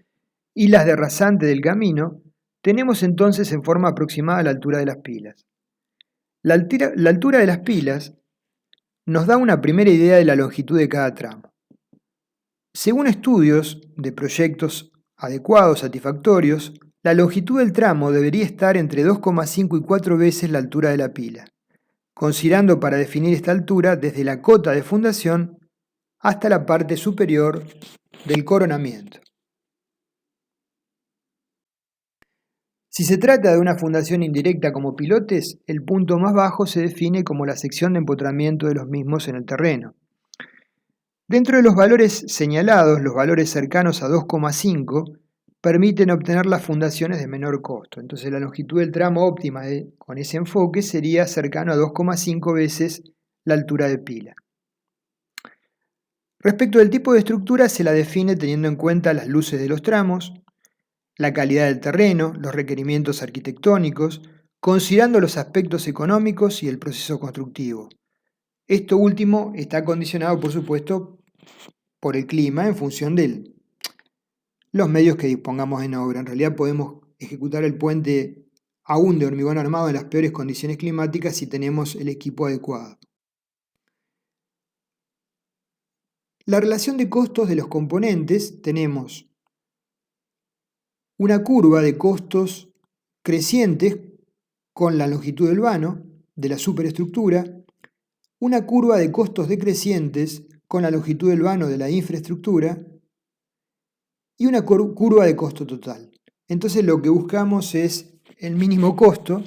y las de rasante del camino, tenemos entonces en forma aproximada la altura de las pilas. La altura de las pilas nos da una primera idea de la longitud de cada tramo. Según estudios de proyectos adecuados, satisfactorios, la longitud del tramo debería estar entre 2,5 y 4 veces la altura de la pila, considerando para definir esta altura desde la cota de fundación hasta la parte superior del coronamiento. Si se trata de una fundación indirecta como pilotes, el punto más bajo se define como la sección de empotramiento de los mismos en el terreno. Dentro de los valores señalados, los valores cercanos a 2,5 permiten obtener las fundaciones de menor costo. Entonces la longitud del tramo óptima con ese enfoque sería cercano a 2,5 veces la altura de pila. Respecto del tipo de estructura, se la define teniendo en cuenta las luces de los tramos, la calidad del terreno, los requerimientos arquitectónicos, considerando los aspectos económicos y el proceso constructivo. Esto último está condicionado, por supuesto, por el clima en función de los medios que dispongamos en obra. En realidad podemos ejecutar el puente aún de hormigón armado en las peores condiciones climáticas si tenemos el equipo adecuado. La relación de costos de los componentes, tenemos una curva de costos crecientes con la longitud del vano de la superestructura, una curva de costos decrecientes con la longitud del vano de la infraestructura y una curva de costo total. Entonces lo que buscamos es el mínimo costo,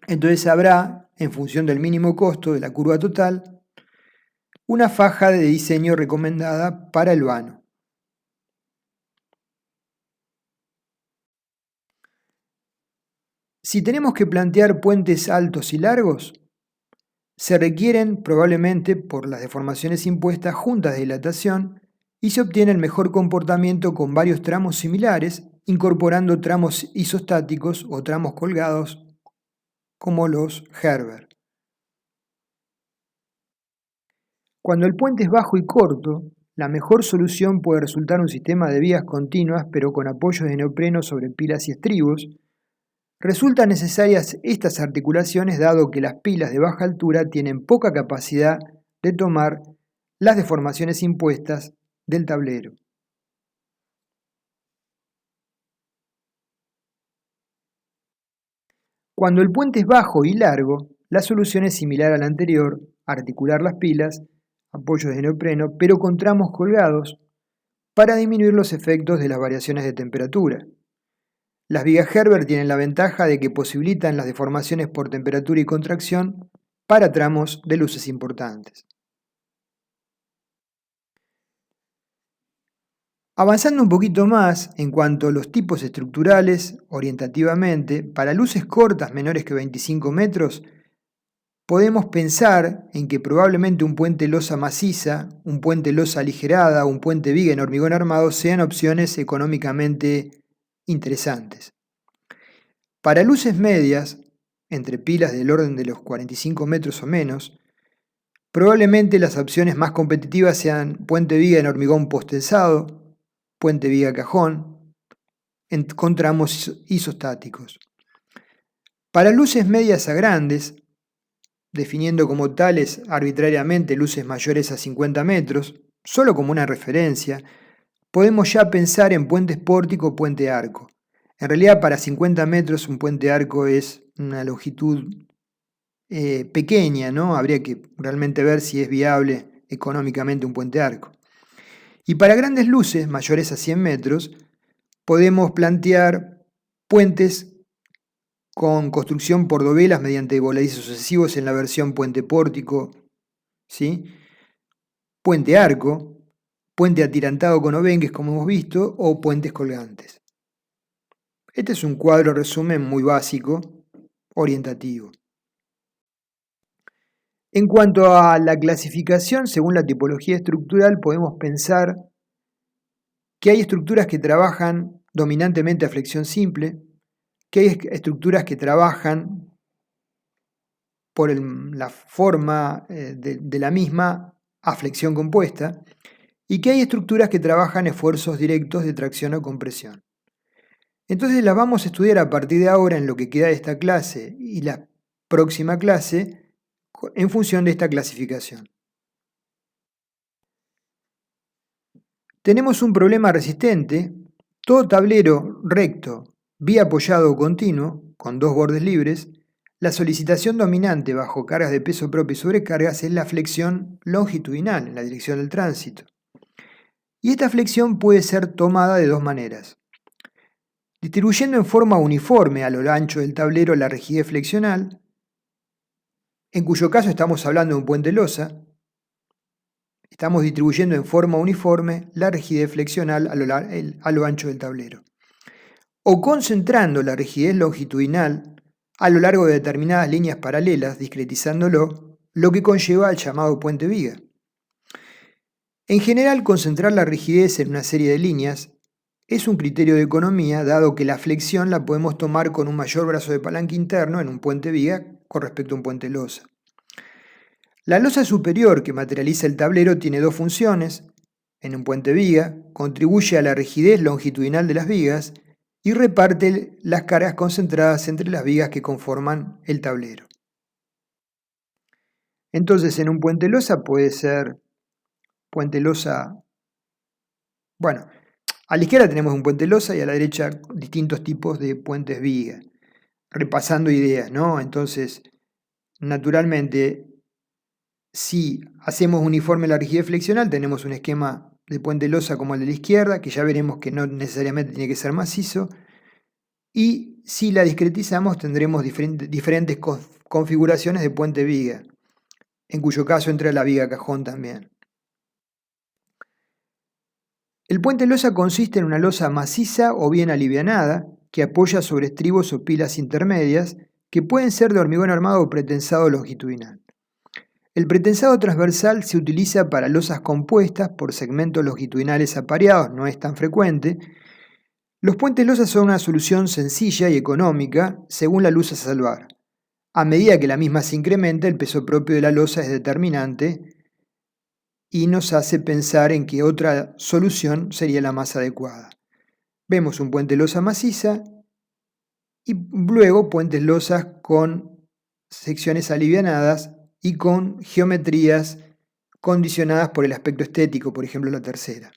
entonces habrá, en función del mínimo costo de la curva total, una faja de diseño recomendada para el vano. Si tenemos que plantear puentes altos y largos, se requieren probablemente por las deformaciones impuestas juntas de dilatación y se obtiene el mejor comportamiento con varios tramos similares, incorporando tramos isostáticos o tramos colgados como los Gerber. Cuando el puente es bajo y corto, la mejor solución puede resultar un sistema de vías continuas pero con apoyos de neopreno sobre pilas y estribos. Resultan necesarias estas articulaciones dado que las pilas de baja altura tienen poca capacidad de tomar las deformaciones impuestas del tablero. Cuando el puente es bajo y largo, la solución es similar a la anterior, articular las pilas, apoyos de neopreno, pero con tramos colgados, para disminuir los efectos de las variaciones de temperatura. Las vigas Gerber tienen la ventaja de que posibilitan las deformaciones por temperatura y contracción para tramos de luces importantes. Avanzando un poquito más en cuanto a los tipos estructurales, orientativamente, para luces cortas menores que 25 metros, podemos pensar en que probablemente un puente losa maciza, un puente losa aligerada o un puente viga en hormigón armado sean opciones económicamente interesantes. Para luces medias, entre pilas del orden de los 45 metros o menos, probablemente las opciones más competitivas sean puente viga en hormigón postensado, puente viga cajón, con tramos isostáticos. Para luces medias a grandes, definiendo como tales arbitrariamente luces mayores a 50 metros, solo como una referencia, podemos ya pensar en puentes pórtico o puente arco. En realidad, para 50 metros un puente arco es una longitud pequeña, ¿no? Habría que realmente ver si es viable económicamente un puente arco. Y para grandes luces, mayores a 100 metros, podemos plantear puentes con construcción por dovelas mediante voladizos sucesivos en la versión puente pórtico, ¿sí? Puente arco, puente atirantado con obenques, como hemos visto, o puentes colgantes. Este es un cuadro resumen muy básico, orientativo. En cuanto a la clasificación, según la tipología estructural, podemos pensar que hay estructuras que trabajan dominantemente a flexión simple, que hay estructuras que trabajan por la forma de la misma a flexión compuesta, y que hay estructuras que trabajan esfuerzos directos de tracción o compresión. Entonces las vamos a estudiar a partir de ahora en lo que queda de esta clase y la próxima clase en función de esta clasificación. Tenemos un problema resistente, todo tablero recto, biapoyado o continuo, con dos bordes libres. La solicitación dominante bajo cargas de peso propio y sobrecargas es la flexión longitudinal en la dirección del tránsito. Y esta flexión puede ser tomada de dos maneras. Distribuyendo en forma uniforme a lo ancho del tablero la rigidez flexional, en cuyo caso estamos hablando de un puente losa, estamos distribuyendo en forma uniforme la rigidez flexional a lo ancho del tablero. O concentrando la rigidez longitudinal a lo largo de determinadas líneas paralelas, discretizándolo, lo que conlleva al llamado puente viga. En general, concentrar la rigidez en una serie de líneas es un criterio de economía, dado que la flexión la podemos tomar con un mayor brazo de palanca interno en un puente viga con respecto a un puente losa. La losa superior que materializa el tablero tiene dos funciones. En un puente viga, contribuye a la rigidez longitudinal de las vigas y reparte las cargas concentradas entre las vigas que conforman el tablero. Entonces, en un puente losa puede ser puente losa, bueno, a la izquierda tenemos un puente losa y a la derecha distintos tipos de puentes viga. Repasando ideas, ¿no? Entonces, naturalmente, si hacemos uniforme la rigidez flexional, tenemos un esquema de puente losa como el de la izquierda, que ya veremos que no necesariamente tiene que ser macizo. Y si la discretizamos, tendremos diferentes configuraciones de puente viga, en cuyo caso entra la viga cajón también. El puente losa consiste en una losa maciza o bien alivianada, que apoya sobre estribos o pilas intermedias, que pueden ser de hormigón armado o pretensado longitudinal. El pretensado transversal se utiliza para losas compuestas por segmentos longitudinales apareados, no es tan frecuente. Los puentes losas son una solución sencilla y económica según la luz a salvar. A medida que la misma se incrementa, el peso propio de la losa es determinante y nos hace pensar en que otra solución sería la más adecuada. Vemos un puente losa maciza y luego puentes losas con secciones alivianadas y con geometrías condicionadas por el aspecto estético, por ejemplo la tercera.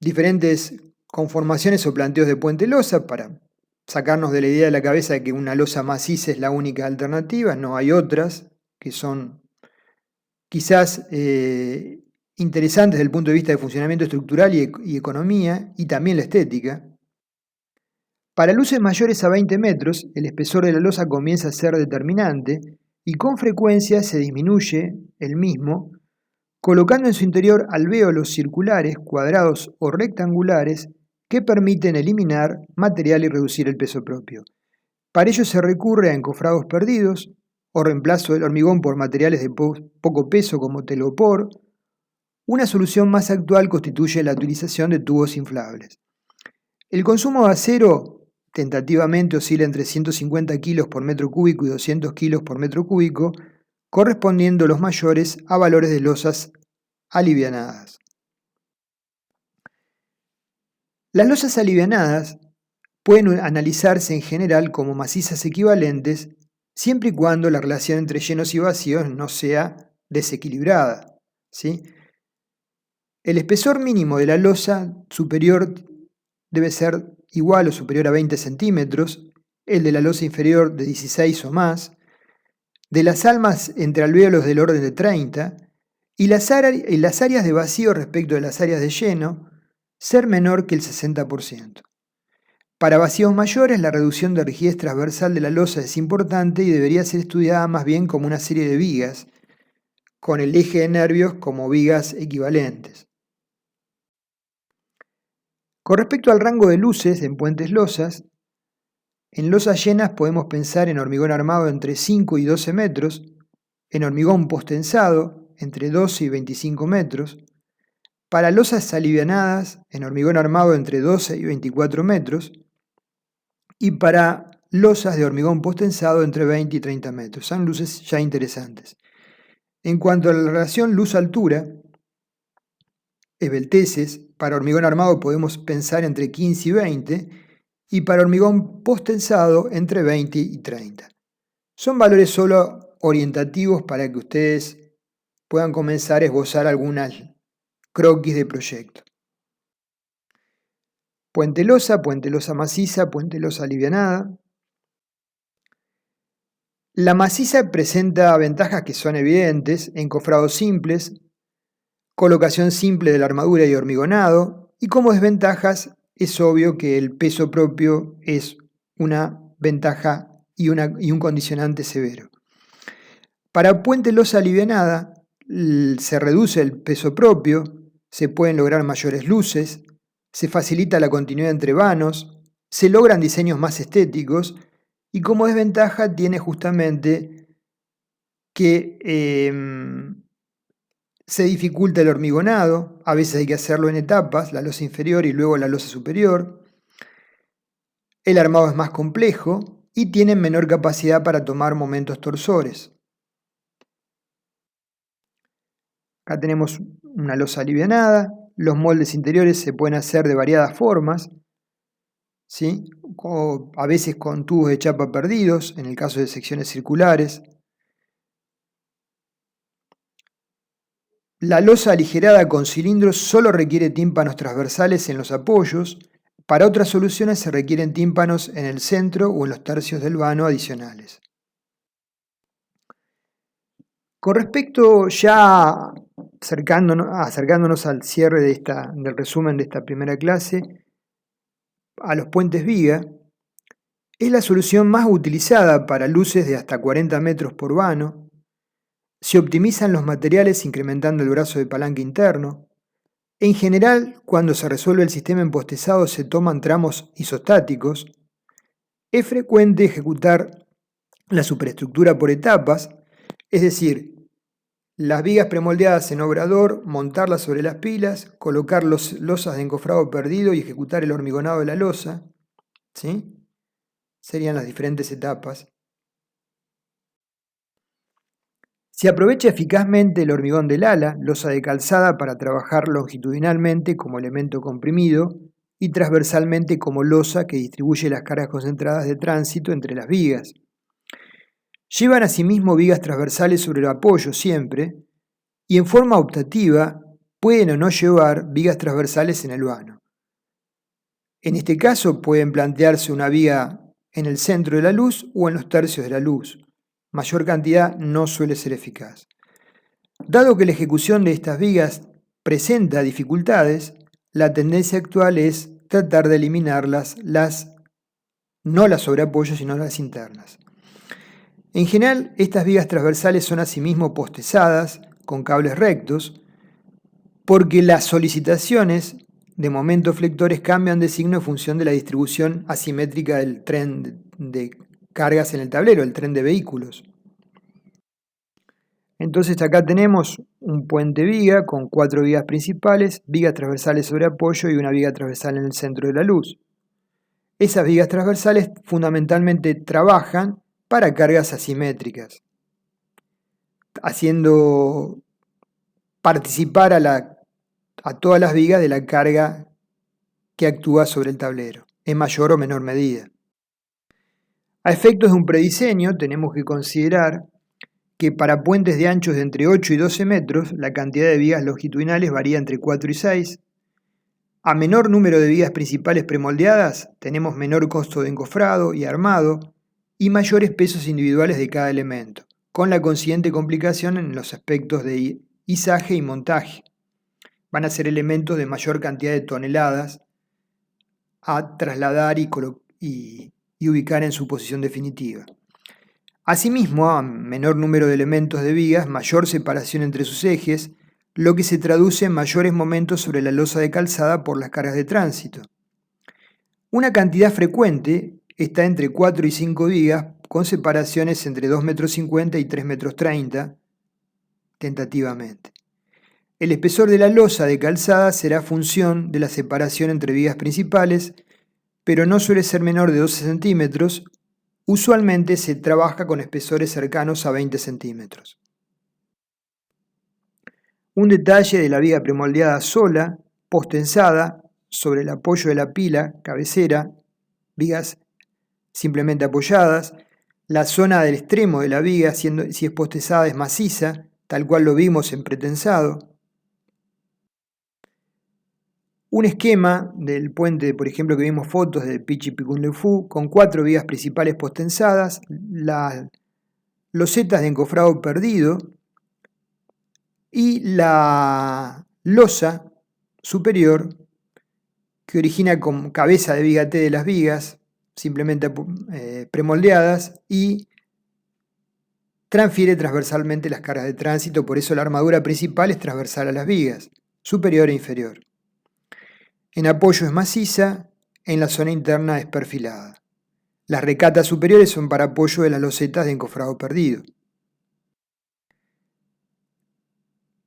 Diferentes conformaciones o planteos de puente losa para sacarnos de la idea de la cabeza de que una losa maciza es la única alternativa. No, hay otras que son quizás interesantes desde el punto de vista de funcionamiento estructural y economía, y también la estética. Para luces mayores a 20 metros, el espesor de la losa comienza a ser determinante y con frecuencia se disminuye el mismo, colocando en su interior alvéolos circulares, cuadrados o rectangulares que permiten eliminar material y reducir el peso propio. Para ello se recurre a encofrados perdidos o reemplazo del hormigón por materiales de poco peso como telopor. Una solución más actual constituye la utilización de tubos inflables. El consumo de acero tentativamente oscila entre 150 kilos por metro cúbico y 200 kilos por metro cúbico, correspondiendo los mayores a valores de losas alivianadas. Las losas alivianadas pueden analizarse en general como macizas equivalentes siempre y cuando la relación entre llenos y vacíos no sea desequilibrada, ¿sí? El espesor mínimo de la losa superior debe ser igual o superior a 20 centímetros, el de la losa inferior de 16 o más, de las almas entre alvéolos del orden de 30, y las áreas de vacío respecto de las áreas de lleno ser menor que el 60%. Para vacíos mayores, la reducción de rigidez transversal de la losa es importante y debería ser estudiada más bien como una serie de vigas, con el eje de nervios como vigas equivalentes. Con respecto al rango de luces en puentes losas, en losas llenas podemos pensar en hormigón armado entre 5 y 12 metros, en hormigón postensado entre 12 y 25 metros, para losas alivianadas en hormigón armado entre 12 y 24 metros, y para losas de hormigón postensado entre 20 y 30 metros. Son luces ya interesantes. En cuanto a la relación luz-altura, esbelteces, para hormigón armado podemos pensar entre 15 y 20, y para hormigón postensado entre 20 y 30. Son valores solo orientativos para que ustedes puedan comenzar a esbozar algunas croquis de proyecto. Puente losa maciza, puente losa alivianada. La maciza presenta ventajas que son evidentes: encofrados simples, colocación simple de la armadura y hormigonado, y como desventajas es obvio que el peso propio es una ventaja y un condicionante severo. Para puente losa alivianada se reduce el peso propio, se pueden lograr mayores luces, se facilita la continuidad entre vanos, se logran diseños más estéticos, y como desventaja tiene justamente que se dificulta el hormigonado, a veces hay que hacerlo en etapas, la losa inferior y luego la losa superior. El armado es más complejo y tiene menor capacidad para tomar momentos torsores. Acá tenemos una losa alivianada. Los moldes interiores se pueden hacer de variadas formas, ¿sí? O a veces con tubos de chapa perdidos, en el caso de secciones circulares. La losa aligerada con cilindros solo requiere tímpanos transversales en los apoyos. Para otras soluciones se requieren tímpanos en el centro o en los tercios del vano adicionales. Con respecto ya acercándonos al cierre del resumen de esta primera clase, a los puentes viga, es la solución más utilizada para luces de hasta 40 metros por vano. Se optimizan los materiales incrementando el brazo de palanca interno. En general, cuando se resuelve el sistema empostezado se toman tramos isostáticos. Es frecuente ejecutar la superestructura por etapas, es decir, las vigas premoldeadas en obrador, montarlas sobre las pilas, colocar losas de encofrado perdido y ejecutar el hormigonado de la losa, ¿sí? Serían las diferentes etapas. Se aprovecha eficazmente el hormigón del ala, losa de calzada, para trabajar longitudinalmente como elemento comprimido y transversalmente como losa que distribuye las cargas concentradas de tránsito entre las vigas. Llevan asimismo vigas transversales sobre el apoyo siempre, y en forma optativa pueden o no llevar vigas transversales en el vano. En este caso pueden plantearse una viga en el centro de la luz o en los tercios de la luz. Mayor cantidad no suele ser eficaz. Dado que la ejecución de estas vigas presenta dificultades, la tendencia actual es tratar de eliminarlas, no las sobre apoyo, sino las internas. En general, estas vigas transversales son asimismo postezadas con cables rectos, porque las solicitaciones de momentos flectores cambian de signo en función de la distribución asimétrica del tren de cargas en el tablero, el tren de vehículos. Entonces acá tenemos un puente viga con 4 vigas principales, vigas transversales sobre apoyo y una viga transversal en el centro de la luz. Esas vigas transversales fundamentalmente trabajan para cargas asimétricas, haciendo participar a todas las vigas de la carga que actúa sobre el tablero. en mayor o menor medida. A efectos de un prediseño, tenemos que considerar que para puentes de anchos de entre 8 y 12 metros, la cantidad de vigas longitudinales varía entre 4 y 6. A menor número de vigas principales premoldeadas, tenemos menor costo de encofrado y armado y mayores pesos individuales de cada elemento, con la consiguiente complicación en los aspectos de izaje y montaje. Van a ser elementos de mayor cantidad de toneladas a trasladar y ubicar en su posición definitiva. Asimismo, a menor número de elementos de vigas, mayor separación entre sus ejes, lo que se traduce en mayores momentos sobre la losa de calzada por las cargas de tránsito. Una cantidad frecuente está entre 4 y 5 vigas, con separaciones entre 2,50 m y 3,30 m, tentativamente. El espesor de la losa de calzada será función de la separación entre vigas principales, pero no suele ser menor de 12 centímetros. Usualmente se trabaja con espesores cercanos a 20 centímetros. Un detalle de la viga premoldeada sola, posttensada, sobre el apoyo de la pila, cabecera, vigas simplemente apoyadas. La zona del extremo de la viga, si es posttensada, es maciza, tal cual lo vimos en pretensado. Un esquema del puente, por ejemplo, que vimos fotos de Pichi-Picún-Le-Fou, con 4 vigas principales posttensadas, las losetas de encofrado perdido y la losa superior que origina con cabeza de viga T de las vigas, simplemente premoldeadas, y transfiere transversalmente las cargas de tránsito, por eso la armadura principal es transversal a las vigas, superior e inferior. En apoyo es maciza, en la zona interna es perfilada. Las recatas superiores son para apoyo de las losetas de encofrado perdido.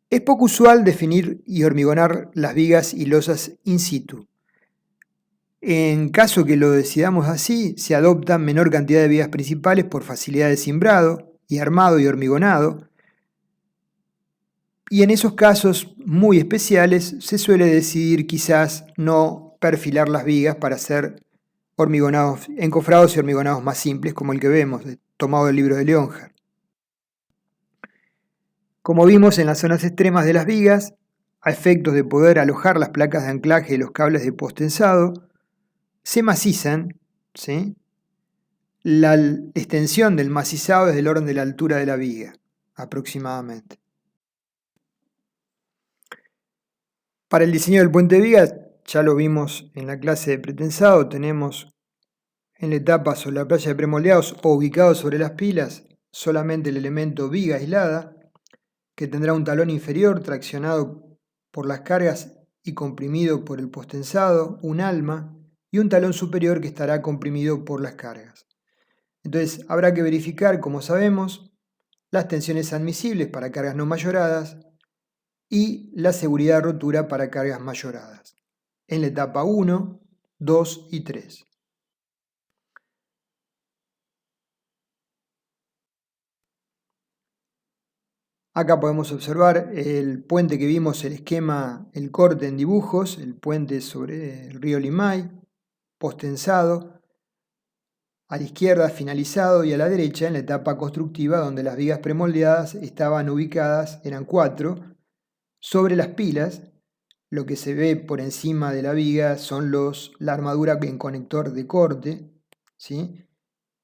Es poco usual definir y hormigonar las vigas y losas in situ. En caso que lo decidamos así, se adopta menor cantidad de vigas principales por facilidad de cimbrado y armado y hormigonado. Y en esos casos muy especiales se suele decidir quizás no perfilar las vigas para hacer hormigonados, encofrados y hormigonados más simples, como el que vemos, tomado del libro de Leonhardt. Como vimos en las zonas extremas de las vigas, a efectos de poder alojar las placas de anclaje y los cables de posttensado, se macizan, ¿sí? La extensión del macizado es del orden de la altura de la viga, aproximadamente. Para el diseño del puente de vigas, ya lo vimos en la clase de pretensado, tenemos en la etapa sobre la playa de premoldeados o ubicados sobre las pilas solamente el elemento viga aislada, que tendrá un talón inferior traccionado por las cargas y comprimido por el posttensado, un alma, y un talón superior que estará comprimido por las cargas. Entonces habrá que verificar, como sabemos, las tensiones admisibles para cargas no mayoradas y la seguridad de rotura para cargas mayoradas, en la etapa 1, 2 y 3. Acá podemos observar el puente que vimos, el esquema, el corte en dibujos, el puente sobre el río Limay, posttensado, a la izquierda finalizado y a la derecha en la etapa constructiva donde las vigas premoldeadas estaban ubicadas, eran 4, sobre las pilas. Lo que se ve por encima de la viga son la armadura en conector de corte, ¿sí?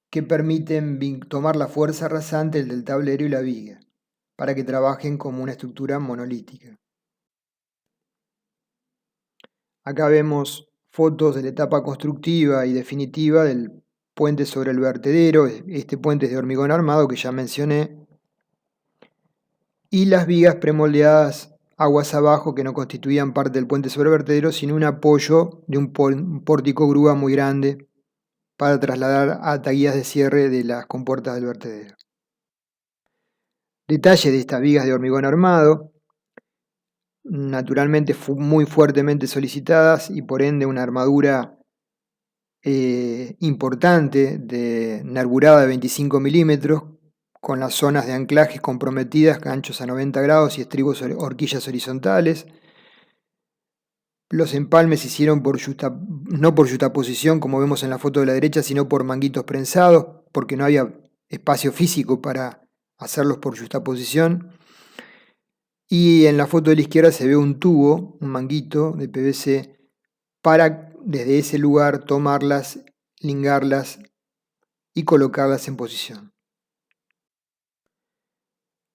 Que permiten tomar la fuerza rasante del tablero y la viga, para que trabajen como una estructura monolítica. Acá vemos fotos de la etapa constructiva y definitiva del puente sobre el vertedero, este puente es de hormigón armado que ya mencioné, y las vigas premoldeadas aguas abajo que no constituían parte del puente sobre el vertedero, sino un apoyo de un pórtico grúa muy grande para trasladar ataguías de cierre de las compuertas del vertedero. Detalle de estas vigas de hormigón armado, naturalmente muy fuertemente solicitadas y por ende una armadura importante de nervurada de 25 milímetros, con las zonas de anclajes comprometidas, ganchos a 90 grados y estribos horquillas horizontales. Los empalmes se hicieron no por yuxtaposición, como vemos en la foto de la derecha, sino por manguitos prensados, porque no había espacio físico para hacerlos por yuxtaposición. Y en la foto de la izquierda se ve un tubo, un manguito de PVC, para desde ese lugar tomarlas, lingarlas y colocarlas en posición.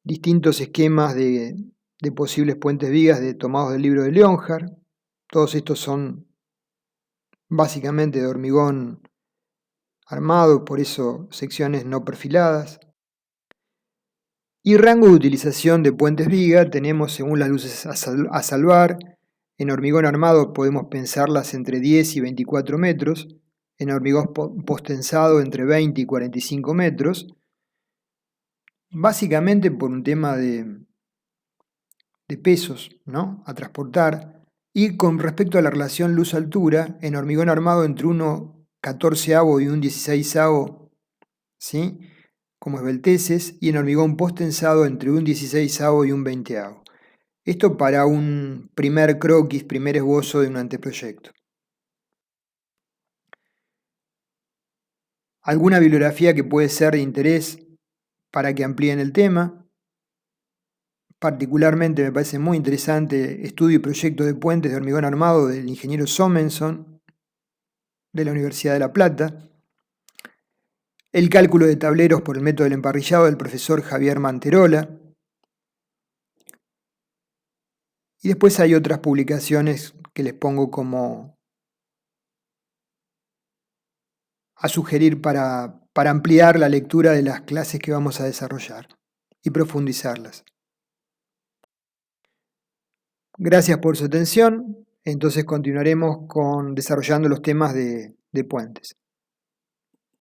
Distintos esquemas de posibles puentes vigas tomados del libro de Leonhardt. Todos estos son básicamente de hormigón armado, por eso secciones no perfiladas. Y rango de utilización de puentes viga tenemos según las luces a salvar. En hormigón armado podemos pensarlas entre 10 y 24 metros, en hormigón postensado entre 20 y 45 metros, básicamente por un tema de pesos, ¿no?, a transportar. Y con respecto a la relación luz-altura, en hormigón armado entre 1/14 y 1/16, ¿sí?, como esbelteces, y en hormigón postensado entre 1/16 y 1/20. Esto para un primer croquis, primer esbozo de un anteproyecto. Alguna bibliografía que puede ser de interés para que amplíen el tema. Particularmente me parece muy interesante Estudio y Proyecto de Puentes de Hormigón Armado del ingeniero Somenson de la Universidad de La Plata. El cálculo de tableros por el método del emparrillado del profesor Javier Manterola. Y después hay otras publicaciones que les pongo como a sugerir para ampliar la lectura de las clases que vamos a desarrollar y profundizarlas. Gracias por su atención. Entonces continuaremos desarrollando los temas de puentes.